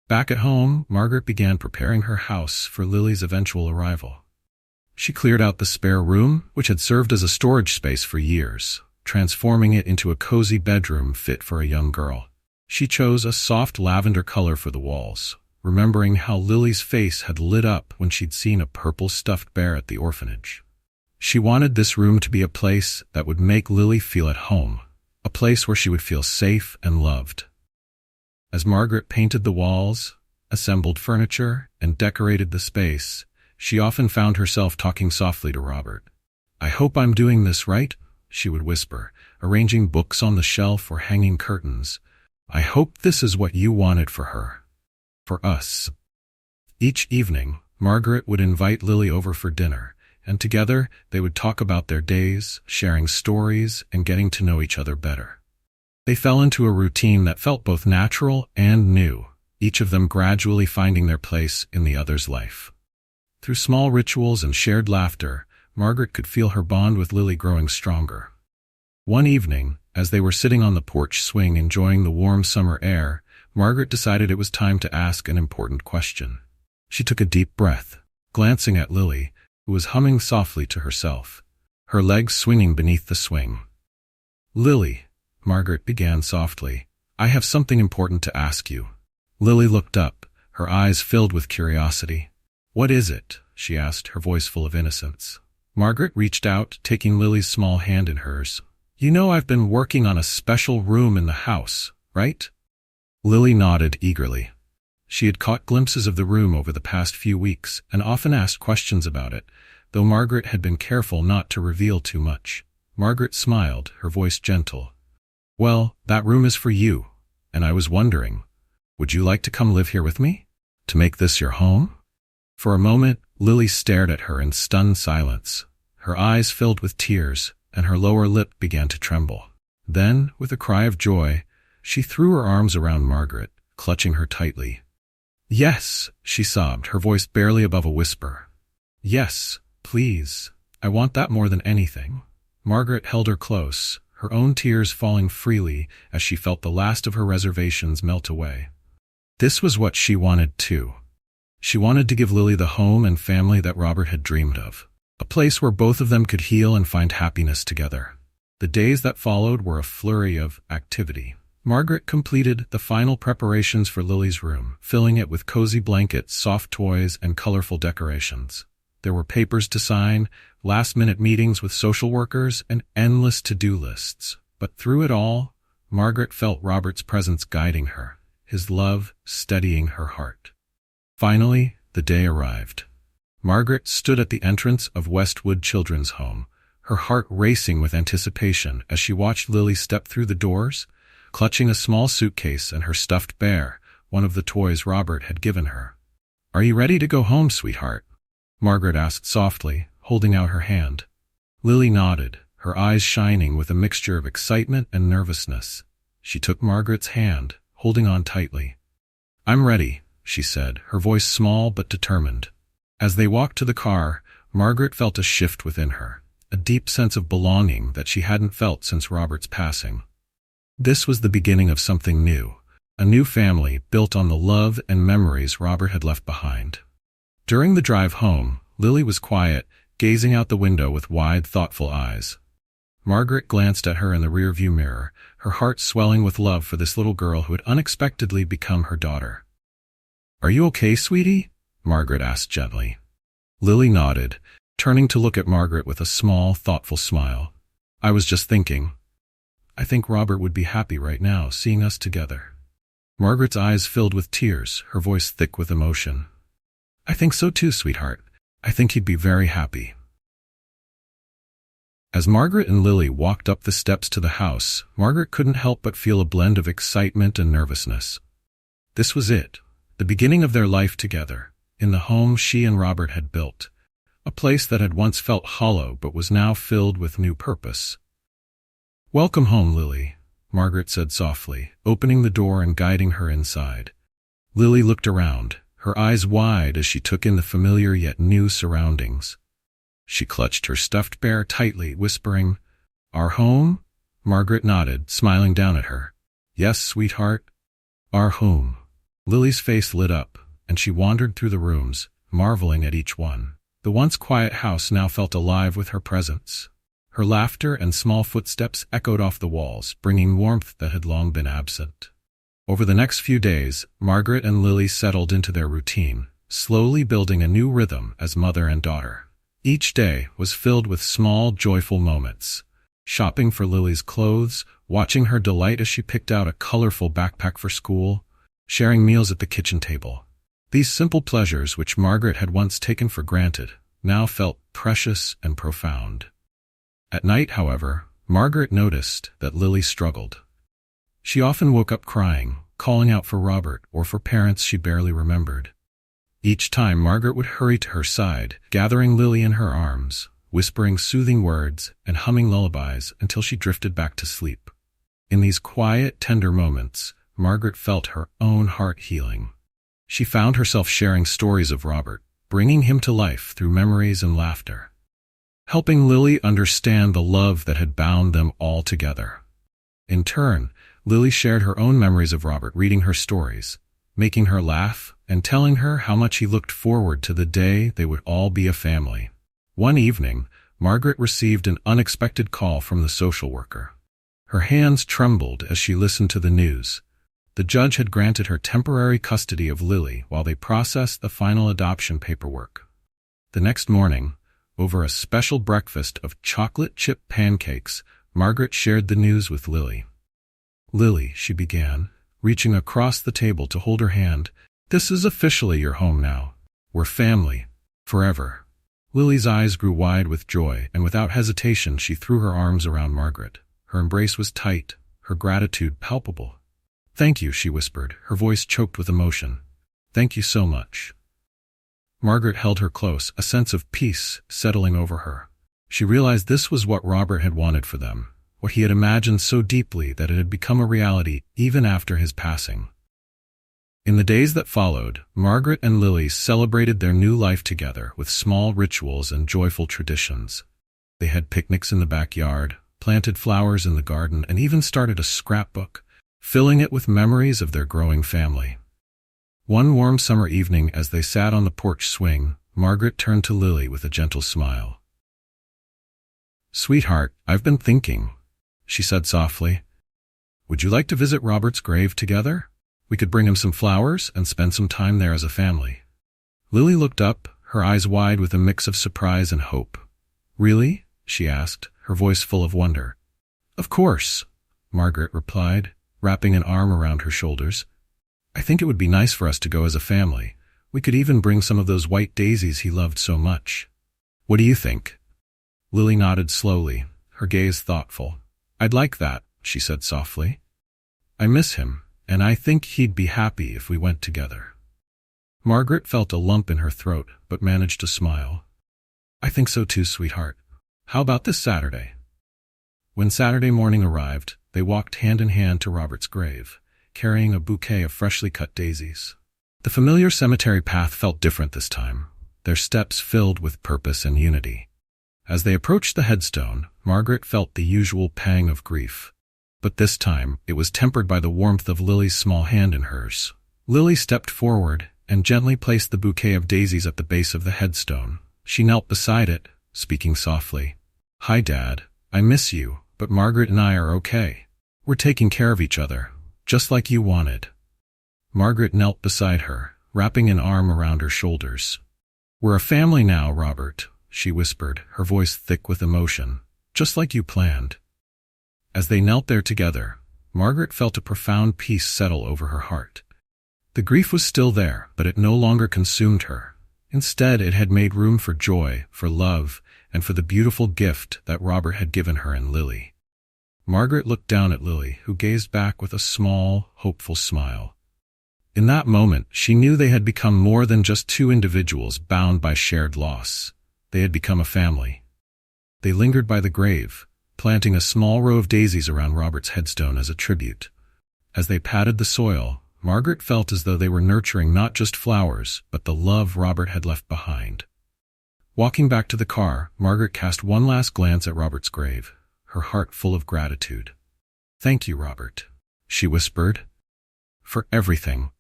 Back at home, Margaret began preparing her house for Lily's eventual arrival. She cleared out the spare room, which had served as a storage space for years, transforming it into a cozy bedroom fit for a young girl. She chose a soft lavender color for the walls, remembering how Lily's face had lit up when she'd seen a purple stuffed bear at the orphanage. She wanted this room to be a place that would make Lily feel at home, a place where she would feel safe and loved. As Margaret painted the walls, assembled furniture, and decorated the space, she often found herself talking softly to Robert. "I hope I'm doing this right," she would whisper, arranging books on the shelf or hanging curtains. "I hope this is what you wanted for her. For us." Each evening, Margaret would invite Lily over for dinner, and together they would talk about their days, sharing stories and getting to know each other better. They fell into a routine that felt both natural and new, each of them gradually finding their place in the other's life. Through small rituals and shared laughter, Margaret could feel her bond with Lily growing stronger. One evening, as they were sitting on the porch swing enjoying the warm summer air, Margaret decided it was time to ask an important question. She took a deep breath, glancing at Lily, who was humming softly to herself, her legs swinging beneath the swing. "Lily," Margaret began softly, "I have something important to ask you." Lily looked up, her eyes filled with curiosity. "What is it?" she asked, her voice full of innocence. Margaret reached out, taking Lily's small hand in hers. "You know I've been working on a special room in the house, right?" Lily nodded eagerly. She had caught glimpses of the room over the past few weeks and often asked questions about it, though Margaret had been careful not to reveal too much. Margaret smiled, her voice gentle. "Well, that room is for you, and I was wondering, would you like to come live here with me? To make this your home?" For a moment, Lily stared at her in stunned silence. Her eyes filled with tears, and her lower lip began to tremble. Then, with a cry of joy, she threw her arms around Margaret, clutching her tightly. "Yes," she sobbed, her voice barely above a whisper. "Yes, please. I want that more than anything." Margaret held her close, her own tears falling freely as she felt the last of her reservations melt away. This was what she wanted too. She wanted to give Lily the home and family that Robert had dreamed of, a place where both of them could heal and find happiness together. The days that followed were a flurry of activity. Margaret completed the final preparations for Lily's room, filling it with cozy blankets, soft toys, and colorful decorations. There were papers to sign, last-minute meetings with social workers, and endless to-do lists. But through it all, Margaret felt Robert's presence guiding her, his love steadying her heart. Finally, the day arrived. Margaret stood at the entrance of Westwood Children's Home, her heart racing with anticipation as she watched Lily step through the doors, clutching a small suitcase and her stuffed bear, one of the toys Robert had given her. "Are you ready to go home, sweetheart?" Margaret asked softly, holding out her hand. Lily nodded, her eyes shining with a mixture of excitement and nervousness. She took Margaret's hand, holding on tightly. "I'm ready," she said, her voice small but determined. As they walked to the car, Margaret felt a shift within her, a deep sense of belonging that she hadn't felt since Robert's passing. This was the beginning of something new, a new family built on the love and memories Robert had left behind. During the drive home, Lily was quiet, gazing out the window with wide, thoughtful eyes. Margaret glanced at her in the rearview mirror, her heart swelling with love for this little girl who had unexpectedly become her daughter. "Are you okay, sweetie?" Margaret asked gently. Lily nodded, turning to look at Margaret with a small, thoughtful smile. "I was just thinking. I think Robert would be happy right now, seeing us together." Margaret's eyes filled with tears, her voice thick with emotion. "I think so too, sweetheart. I think he'd be very happy." As Margaret and Lily walked up the steps to the house, Margaret couldn't help but feel a blend of excitement and nervousness. This was it, the beginning of their life together, in the home she and Robert had built, a place that had once felt hollow but was now filled with new purpose. "Welcome home, Lily," Margaret said softly, opening the door and guiding her inside. Lily looked around, her eyes wide as she took in the familiar yet new surroundings. She clutched her stuffed bear tightly, whispering, "Our home?" Margaret nodded, smiling down at her. Yes, sweetheart. Our home. Lily's face lit up, and she wandered through the rooms, marveling at each one. The once quiet house now felt alive with her presence. Her laughter and small footsteps echoed off the walls, bringing warmth that had long been absent. Over the next few days, Margaret and Lily settled into their routine, slowly building a new rhythm as mother and daughter. Each day was filled with small, joyful moments. Shopping for Lily's clothes, watching her delight as she picked out a colorful backpack for school, sharing meals at the kitchen table. These simple pleasures, which Margaret had once taken for granted, now felt precious and profound. At night, however, Margaret noticed that Lily struggled. She often woke up crying, calling out for Robert or for parents she barely remembered. Each time Margaret would hurry to her side, gathering Lily in her arms, whispering soothing words and humming lullabies until she drifted back to sleep. In these quiet, tender moments, Margaret felt her own heart healing. She found herself sharing stories of Robert, bringing him to life through memories and laughter, helping Lily understand the love that had bound them all together. In turn, Lily shared her own memories of Robert, reading her stories, making her laugh, and telling her how much he looked forward to the day they would all be a family. One evening, Margaret received an unexpected call from the social worker. Her hands trembled as she listened to the news. The judge had granted her temporary custody of Lily while they processed the final adoption paperwork. The next morning, over a special breakfast of chocolate chip pancakes, Margaret shared the news with Lily. "Lily," she began, reaching across the table to hold her hand, "this is officially your home now. We're family. Forever." Lily's eyes grew wide with joy, and without hesitation she threw her arms around Margaret. Her embrace was tight, her gratitude palpable. "Thank you," she whispered, her voice choked with emotion. "Thank you so much." Margaret held her close, a sense of peace settling over her. She realized this was what Robert had wanted for them, what he had imagined so deeply that it had become a reality even after his passing. In the days that followed, Margaret and Lily celebrated their new life together with small rituals and joyful traditions. They had picnics in the backyard, planted flowers in the garden, and even started a scrapbook, filling it with memories of their growing family. One warm summer evening, as they sat on the porch swing, Margaret turned to Lily with a gentle smile. "Sweetheart, I've been thinking," she said softly. "Would you like to visit Robert's grave together? We could bring him some flowers and spend some time there as a family." Lily looked up, her eyes wide with a mix of surprise and hope. "Really?" she asked, her voice full of wonder. "Of course," Margaret replied, wrapping an arm around her shoulders. "I think it would be nice for us to go as a family. We could even bring some of those white daisies he loved so much. What do you think?" Lily nodded slowly, her gaze thoughtful. "I'd like that," she said softly. "I miss him, and I think he'd be happy if we went together." Margaret felt a lump in her throat, but managed to smile. "I think so too, sweetheart. How about this Saturday?" When Saturday morning arrived, they walked hand in hand to Robert's grave, carrying a bouquet of freshly cut daisies. The familiar cemetery path felt different this time, their steps filled with purpose and unity. As they approached the headstone, Margaret felt the usual pang of grief. But this time, it was tempered by the warmth of Lily's small hand in hers. Lily stepped forward and gently placed the bouquet of daisies at the base of the headstone. She knelt beside it, speaking softly. "Hi, Dad. I miss you, but Margaret and I are okay. We're taking care of each other, just like you wanted." Margaret knelt beside her, wrapping an arm around her shoulders. "We're a family now, Robert," she whispered, her voice thick with emotion, "just like you planned." As they knelt there together, Margaret felt a profound peace settle over her heart. The grief was still there, but it no longer consumed her. Instead, it had made room for joy, for love, and for the beautiful gift that Robert had given her in Lily. Margaret looked down at Lily, who gazed back with a small, hopeful smile. In that moment, she knew they had become more than just two individuals bound by shared loss. They had become a family. They lingered by the grave, planting a small row of daisies around Robert's headstone as a tribute. As they patted the soil, Margaret felt as though they were nurturing not just flowers, but the love Robert had left behind. Walking back to the car, Margaret cast one last glance at Robert's grave, her heart full of gratitude. "Thank you, Robert. she whispered. For everything.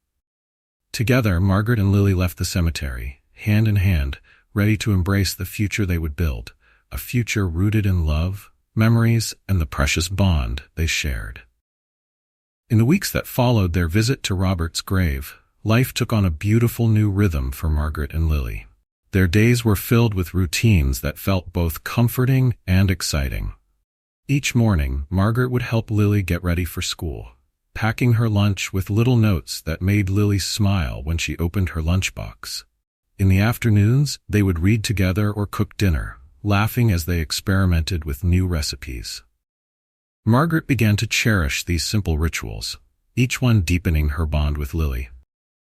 Together, Margaret and Lily left the cemetery, hand in hand, ready to embrace the future they would build, a future rooted in love, memories, and the precious bond they shared. In the weeks that followed their visit to Robert's grave, life took on a beautiful new rhythm for Margaret and Lily. Their days were filled with routines that felt both comforting and exciting. Each morning, Margaret would help Lily get ready for school, packing her lunch with little notes that made Lily smile when she opened her lunchbox. In the afternoons, they would read together or cook dinner, laughing as they experimented with new recipes. Margaret began to cherish these simple rituals, each one deepening her bond with Lily.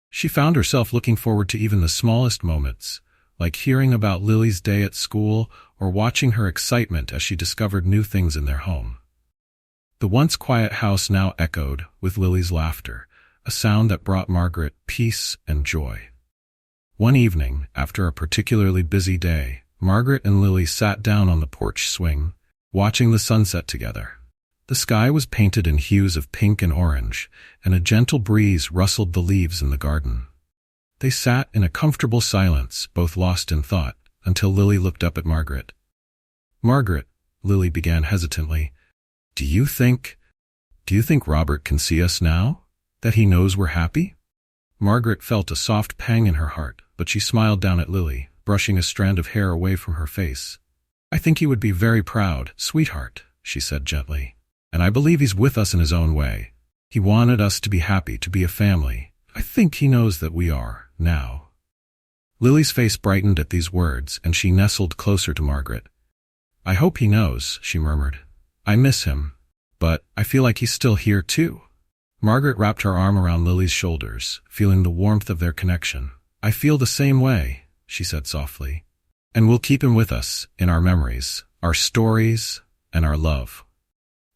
She found herself looking forward to even the smallest moments, like hearing about Lily's day at school or watching her excitement as she discovered new things in their home. The once quiet house now echoed with Lily's laughter, a sound that brought Margaret peace and joy. One evening, after a particularly busy day, Margaret and Lily sat down on the porch swing, watching the sunset together. The sky was painted in hues of pink and orange, and a gentle breeze rustled the leaves in the garden. They sat in a comfortable silence, both lost in thought, until Lily looked up at Margaret. "Margaret," Lily began hesitantly, Do you think Robert can see us now? That he knows we're happy?" Margaret felt a soft pang in her heart, but she smiled down at Lily, brushing a strand of hair away from her face. "I think he would be very proud, sweetheart," she said gently. "And I believe he's with us in his own way. He wanted us to be happy, to be a family. I think he knows that we are, now." Lily's face brightened at these words, and she nestled closer to Margaret. "I hope he knows," she murmured. "I miss him, but I feel like he's still here too." Margaret wrapped her arm around Lily's shoulders, feeling the warmth of their connection. "I feel the same way," she said softly. "And we'll keep him with us, in our memories, our stories, and our love."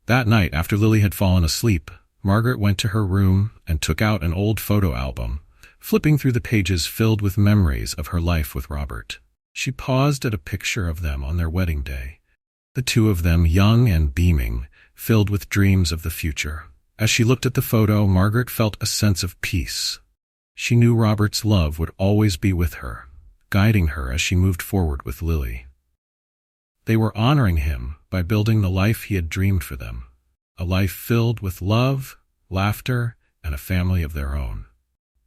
That night, after Lily had fallen asleep, Margaret went to her room and took out an old photo album, flipping through the pages filled with memories of her life with Robert. She paused at a picture of them on their wedding day, the two of them young and beaming, filled with dreams of the future. As she looked at the photo, Margaret felt a sense of peace. She knew Robert's love would always be with her, guiding her as she moved forward with Lily. They were honoring him by building the life he had dreamed for them, a life filled with love, laughter, and a family of their own.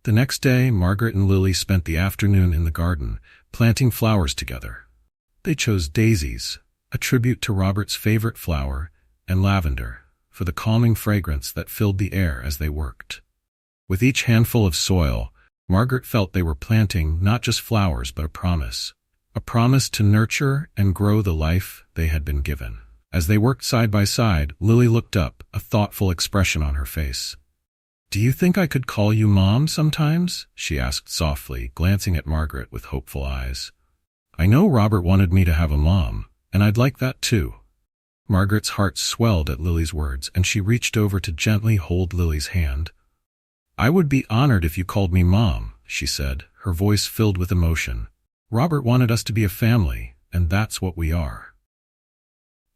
The next day, Margaret and Lily spent the afternoon in the garden, planting flowers together. They chose daisies, a tribute to Robert's favorite flower, and lavender, for the calming fragrance that filled the air as they worked. With each handful of soil, Margaret felt they were planting not just flowers but a promise to nurture and grow the life they had been given. As they worked side by side, Lily looked up, a thoughtful expression on her face. "Do you think I could call you Mom sometimes?" she asked softly, glancing at Margaret with hopeful eyes. "I know Robert wanted me to have a mom, and I'd like that too." Margaret's heart swelled at Lily's words, and she reached over to gently hold Lily's hand. "I would be honored if you called me Mom," she said, her voice filled with emotion. "Robert wanted us to be a family, and that's what we are."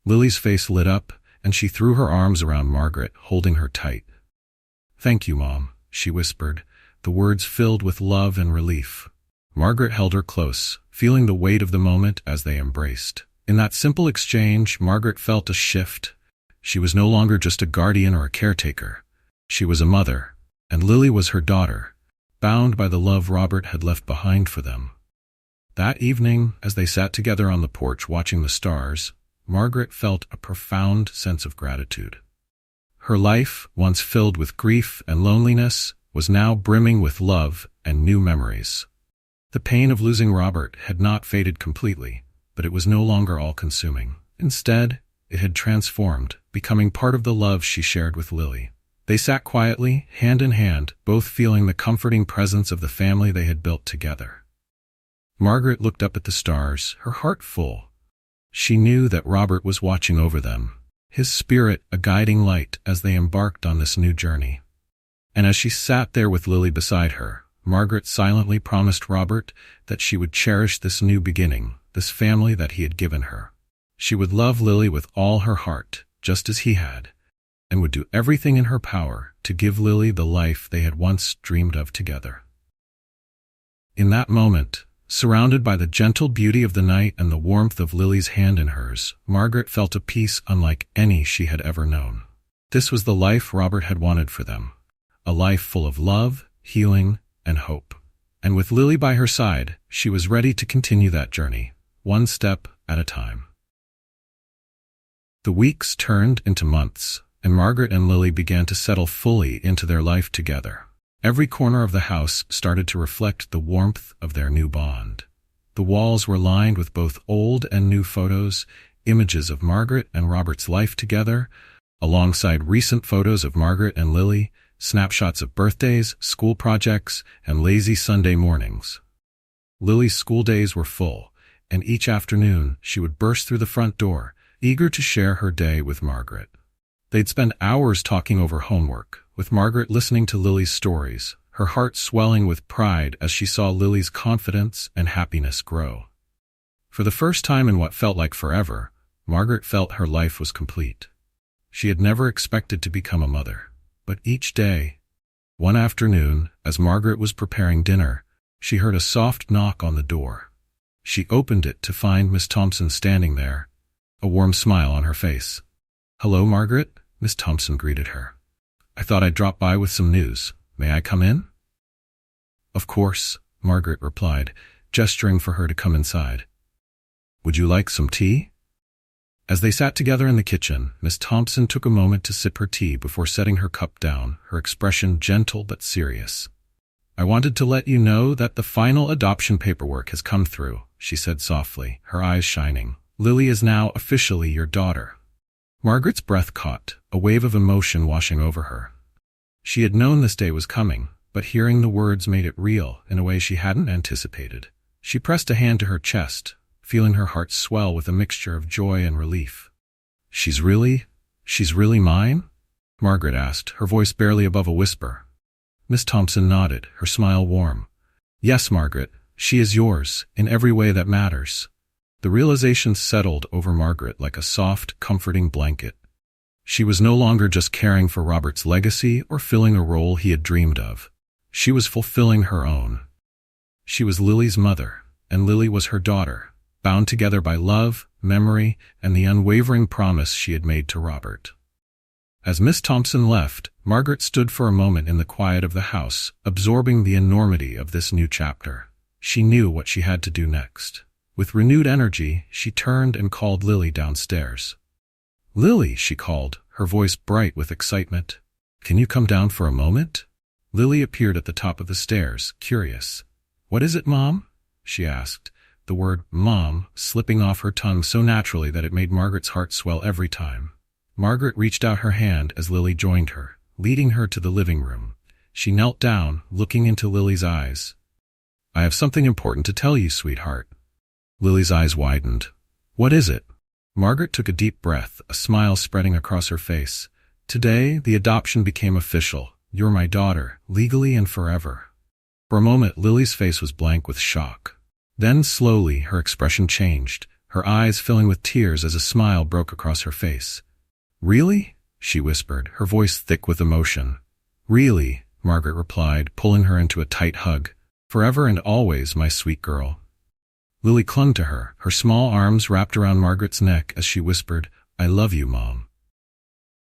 Lily's face lit up, and she threw her arms around Margaret, holding her tight. "Thank you, Mom," she whispered, the words filled with love and relief. Margaret held her close, feeling the weight of the moment as they embraced. In that simple exchange, Margaret felt a shift. She was no longer just a guardian or a caretaker. She was a mother, and Lily was her daughter, bound by the love Robert had left behind for them. That evening, as they sat together on the porch watching the stars, Margaret felt a profound sense of gratitude. Her life, once filled with grief and loneliness, was now brimming with love and new memories. The pain of losing Robert had not faded completely, but it was no longer all-consuming. Instead, it had transformed, becoming part of the love she shared with Lily. They sat quietly, hand in hand, both feeling the comforting presence of the family they had built together. Margaret looked up at the stars, her heart full. She knew that Robert was watching over them, his spirit a guiding light as they embarked on this new journey. And as she sat there with Lily beside her, Margaret silently promised Robert that she would cherish this new beginning, this family that he had given her. She would love Lily with all her heart, just as he had, and would do everything in her power to give Lily the life they had once dreamed of together. In that moment, surrounded by the gentle beauty of the night and the warmth of Lily's hand in hers, Margaret felt a peace unlike any she had ever known. This was the life Robert had wanted for them, a life full of love, healing, and hope. And with Lily by her side, she was ready to continue that journey, one step at a time. The weeks turned into months, and Margaret and Lily began to settle fully into their life together. Every corner of the house started to reflect the warmth of their new bond. The walls were lined with both old and new photos, images of Margaret and Robert's life together, alongside recent photos of Margaret and Lily, snapshots of birthdays, school projects, and lazy Sunday mornings. Lily's school days were full, and each afternoon she would burst through the front door, eager to share her day with Margaret. They'd spend hours talking over homework, with Margaret listening to Lily's stories, her heart swelling with pride as she saw Lily's confidence and happiness grow. For the first time in what felt like forever, Margaret felt her life was complete. She had never expected to become a mother, but each day, one afternoon, as Margaret was preparing dinner, she heard a soft knock on the door. She opened it to find Miss Thompson standing there, a warm smile on her face. "Hello, Margaret," Miss Thompson greeted her. "I thought I'd drop by with some news. May I come in?" "Of course," Margaret replied, gesturing for her to come inside. "Would you like some tea?" As they sat together in the kitchen, Miss Thompson took a moment to sip her tea before setting her cup down, her expression gentle but serious. "I wanted to let you know that the final adoption paperwork has come through," she said softly, her eyes shining. "Lily is now officially your daughter." Margaret's breath caught, a wave of emotion washing over her. She had known this day was coming, but hearing the words made it real in a way she hadn't anticipated. She pressed a hand to her chest, feeling her heart swell with a mixture of joy and relief. She's really mine?" Margaret asked, her voice barely above a whisper. Miss Thompson nodded, her smile warm. "Yes, Margaret, she is yours, in every way that matters." The realization settled over Margaret like a soft, comforting blanket. She was no longer just caring for Robert's legacy or filling a role he had dreamed of. She was fulfilling her own. She was Lily's mother, and Lily was her daughter, bound together by love, memory, and the unwavering promise she had made to Robert. As Miss Thompson left, Margaret stood for a moment in the quiet of the house, absorbing the enormity of this new chapter. She knew what she had to do next. With renewed energy, she turned and called Lily downstairs. "Lily," she called, her voice bright with excitement. "Can you come down for a moment?" Lily appeared at the top of the stairs, curious. "What is it, Mom?" she asked, the word "Mom" slipping off her tongue so naturally that it made Margaret's heart swell every time. Margaret reached out her hand as Lily joined her, leading her to the living room. She knelt down, looking into Lily's eyes. "I have something important to tell you, sweetheart." Lily's eyes widened. "What is it?" Margaret took a deep breath, a smile spreading across her face. "Today, the adoption became official. You're my daughter, legally and forever." For a moment, Lily's face was blank with shock. Then, slowly, her expression changed, her eyes filling with tears as a smile broke across her face. "Really?" she whispered, her voice thick with emotion. "Really," Margaret replied, pulling her into a tight hug. "Forever and always, my sweet girl." Lily clung to her, her small arms wrapped around Margaret's neck as she whispered, "I love you, Mom."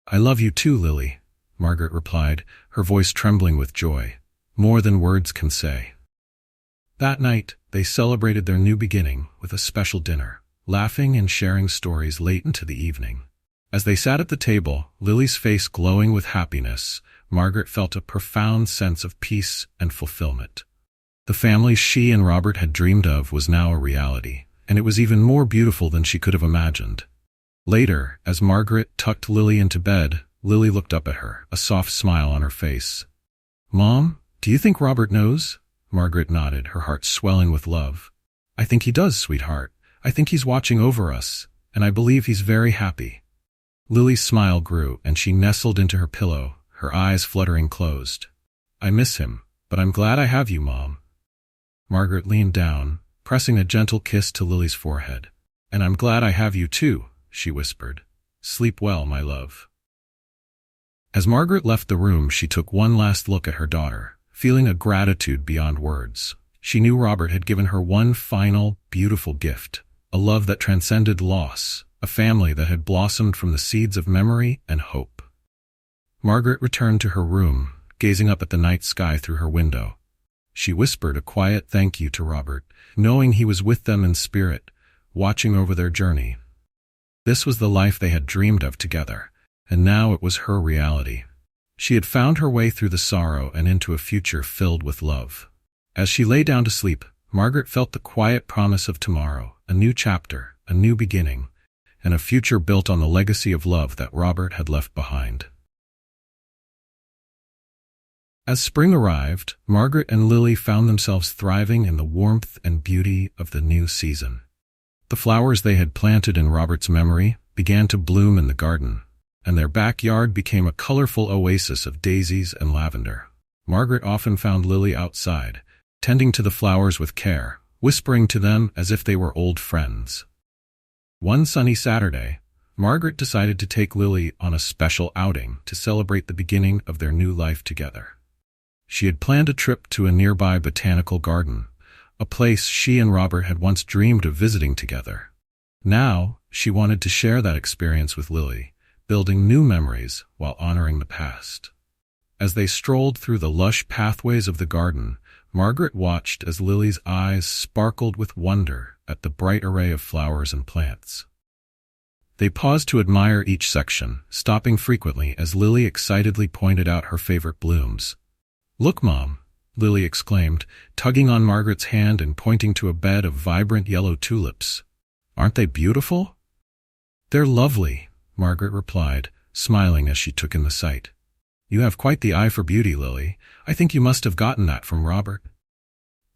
"I love you too, Lily," Margaret replied, her voice trembling with joy. "More than words can say." That night, they celebrated their new beginning with a special dinner, laughing and sharing stories late into the evening. As they sat at the table, Lily's face glowing with happiness, Margaret felt a profound sense of peace and fulfillment. The family she and Robert had dreamed of was now a reality, and it was even more beautiful than she could have imagined. Later, as Margaret tucked Lily into bed, Lily looked up at her, a soft smile on her face. "Mom, do you think Robert knows?" Margaret nodded, her heart swelling with love. "I think he does, sweetheart. I think he's watching over us, and I believe he's very happy." Lily's smile grew, and she nestled into her pillow, her eyes fluttering closed. "I miss him, but I'm glad I have you, Mom." Margaret leaned down, pressing a gentle kiss to Lily's forehead. "And I'm glad I have you too," she whispered. "Sleep well, my love." As Margaret left the room, she took one last look at her daughter, feeling a gratitude beyond words. She knew Robert had given her one final, beautiful gift, a love that transcended loss, a family that had blossomed from the seeds of memory and hope. Margaret returned to her room, gazing up at the night sky through her window. She whispered a quiet thank you to Robert, knowing he was with them in spirit, watching over their journey. This was the life they had dreamed of together, and now it was her reality. She had found her way through the sorrow and into a future filled with love. As she lay down to sleep, Margaret felt the quiet promise of tomorrow, a new chapter, a new beginning, and a future built on the legacy of love that Robert had left behind. As spring arrived, Margaret and Lily found themselves thriving in the warmth and beauty of the new season. The flowers they had planted in Robert's memory began to bloom in the garden, and their backyard became a colorful oasis of daisies and lavender. Margaret often found Lily outside, tending to the flowers with care, whispering to them as if they were old friends. One sunny Saturday, Margaret decided to take Lily on a special outing to celebrate the beginning of their new life together. She had planned a trip to a nearby botanical garden, a place she and Robert had once dreamed of visiting together. Now, she wanted to share that experience with Lily, building new memories while honoring the past. As they strolled through the lush pathways of the garden, Margaret watched as Lily's eyes sparkled with wonder at the bright array of flowers and plants. They paused to admire each section, stopping frequently as Lily excitedly pointed out her favorite blooms. "Look, Mom," Lily exclaimed, tugging on Margaret's hand and pointing to a bed of vibrant yellow tulips. "Aren't they beautiful?" "They're lovely," Margaret replied, smiling as she took in the sight. "You have quite the eye for beauty, Lily. I think you must have gotten that from Robert."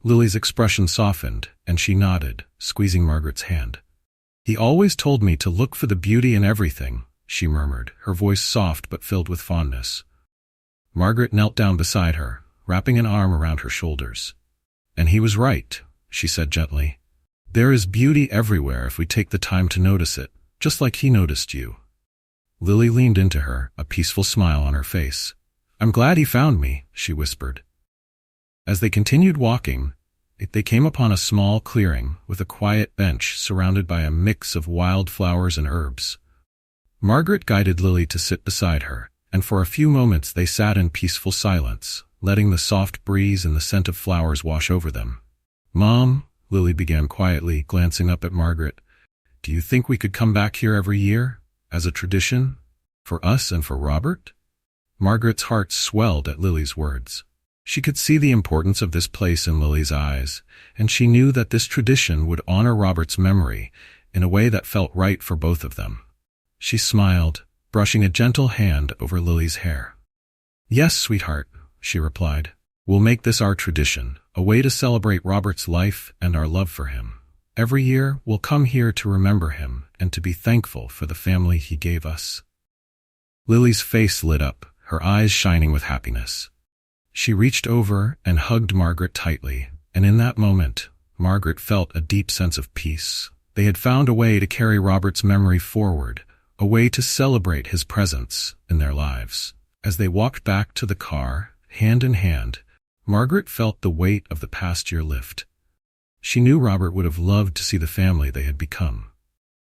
Lily's expression softened, and she nodded, squeezing Margaret's hand. "He always told me to look for the beauty in everything," she murmured, her voice soft but filled with fondness. Margaret knelt down beside her, wrapping an arm around her shoulders. "And he was right," she said gently. "There is beauty everywhere if we take the time to notice it, just like he noticed you." Lily leaned into her, a peaceful smile on her face. "I'm glad he found me," she whispered. As they continued walking, they came upon a small clearing with a quiet bench surrounded by a mix of wild flowers and herbs. Margaret guided Lily to sit beside her, and for a few moments they sat in peaceful silence, letting the soft breeze and the scent of flowers wash over them. "Mom," Lily began quietly, glancing up at Margaret, "do you think we could come back here every year, as a tradition, for us and for Robert?" Margaret's heart swelled at Lily's words. She could see the importance of this place in Lily's eyes, and she knew that this tradition would honor Robert's memory in a way that felt right for both of them. She smiled, brushing a gentle hand over Lily's hair. "Yes, sweetheart," she replied. "We'll make this our tradition, a way to celebrate Robert's life and our love for him. Every year, we'll come here to remember him and to be thankful for the family he gave us." Lily's face lit up, her eyes shining with happiness. She reached over and hugged Margaret tightly, and in that moment, Margaret felt a deep sense of peace. They had found a way to carry Robert's memory forward, a way to celebrate his presence in their lives. As they walked back to the car, hand in hand, Margaret felt the weight of the past year lift. She knew Robert would have loved to see the family they had become.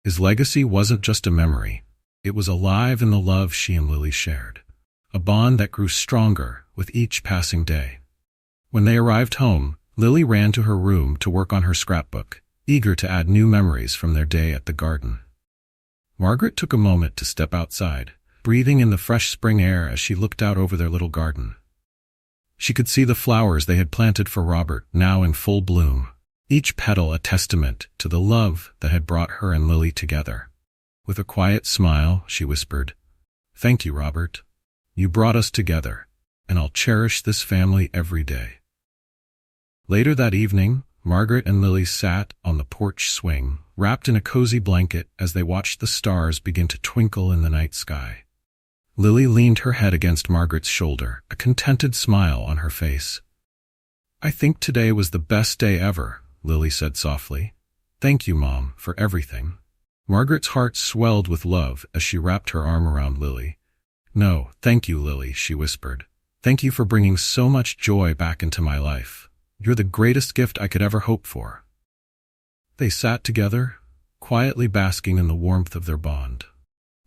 His legacy wasn't just a memory. It was alive in the love she and Lily shared, a bond that grew stronger with each passing day. When they arrived home, Lily ran to her room to work on her scrapbook, eager to add new memories from their day at the garden. Margaret took a moment to step outside, breathing in the fresh spring air as she looked out over their little garden. She could see the flowers they had planted for Robert now in full bloom, each petal a testament to the love that had brought her and Lily together. With a quiet smile, she whispered, "Thank you, Robert. You brought us together, and I'll cherish this family every day." Later that evening, Margaret and Lily sat on the porch swing, wrapped in a cozy blanket as they watched the stars begin to twinkle in the night sky. Lily leaned her head against Margaret's shoulder, a contented smile on her face. "I think today was the best day ever," Lily said softly. "Thank you, Mom, for everything." Margaret's heart swelled with love as she wrapped her arm around Lily. "No, thank you, Lily," she whispered. "Thank you for bringing so much joy back into my life. You're the greatest gift I could ever hope for." They sat together, quietly basking in the warmth of their bond.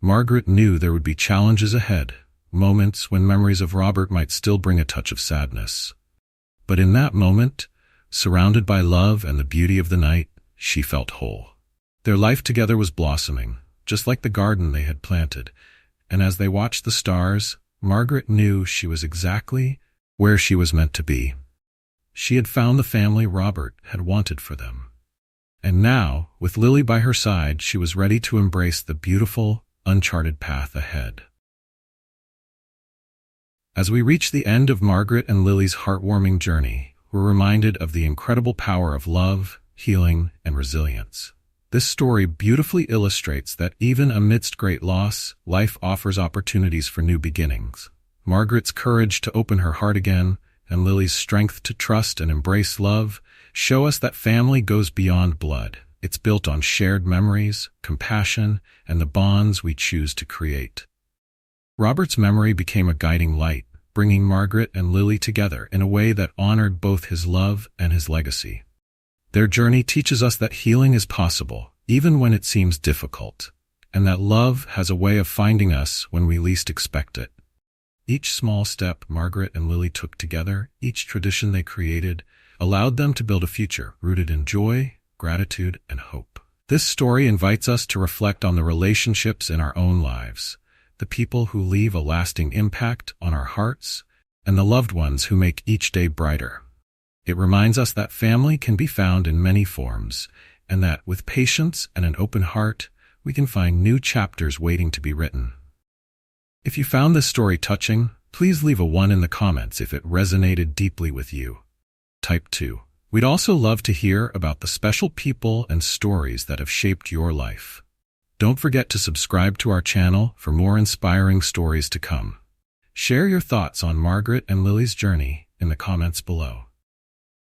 Margaret knew there would be challenges ahead, moments when memories of Robert might still bring a touch of sadness. But in that moment, surrounded by love and the beauty of the night, she felt whole. Their life together was blossoming, just like the garden they had planted, and as they watched the stars, Margaret knew she was exactly where she was meant to be. She had found the family Robert had wanted for them. And now, with Lily by her side, she was ready to embrace the beautiful, uncharted path ahead. As we reach the end of Margaret and Lily's heartwarming journey, we're reminded of the incredible power of love, healing, and resilience. This story beautifully illustrates that even amidst great loss, life offers opportunities for new beginnings. Margaret's courage to open her heart again, and Lily's strength to trust and embrace love, show us that family goes beyond blood. It's built on shared memories, compassion, and the bonds we choose to create. Robert's memory became a guiding light, bringing Margaret and Lily together in a way that honored both his love and his legacy. Their journey teaches us that healing is possible, even when it seems difficult, and that love has a way of finding us when we least expect it. Each small step Margaret and Lily took together, each tradition they created, allowed them to build a future rooted in joy, gratitude, and hope. This story invites us to reflect on the relationships in our own lives, the people who leave a lasting impact on our hearts, and the loved ones who make each day brighter. It reminds us that family can be found in many forms, and that with patience and an open heart, we can find new chapters waiting to be written. If you found this story touching, please leave a 1 in the comments if it resonated deeply with you. Type 2. We'd also love to hear about the special people and stories that have shaped your life. Don't forget to subscribe to our channel for more inspiring stories to come. Share your thoughts on Margaret and Lily's journey in the comments below.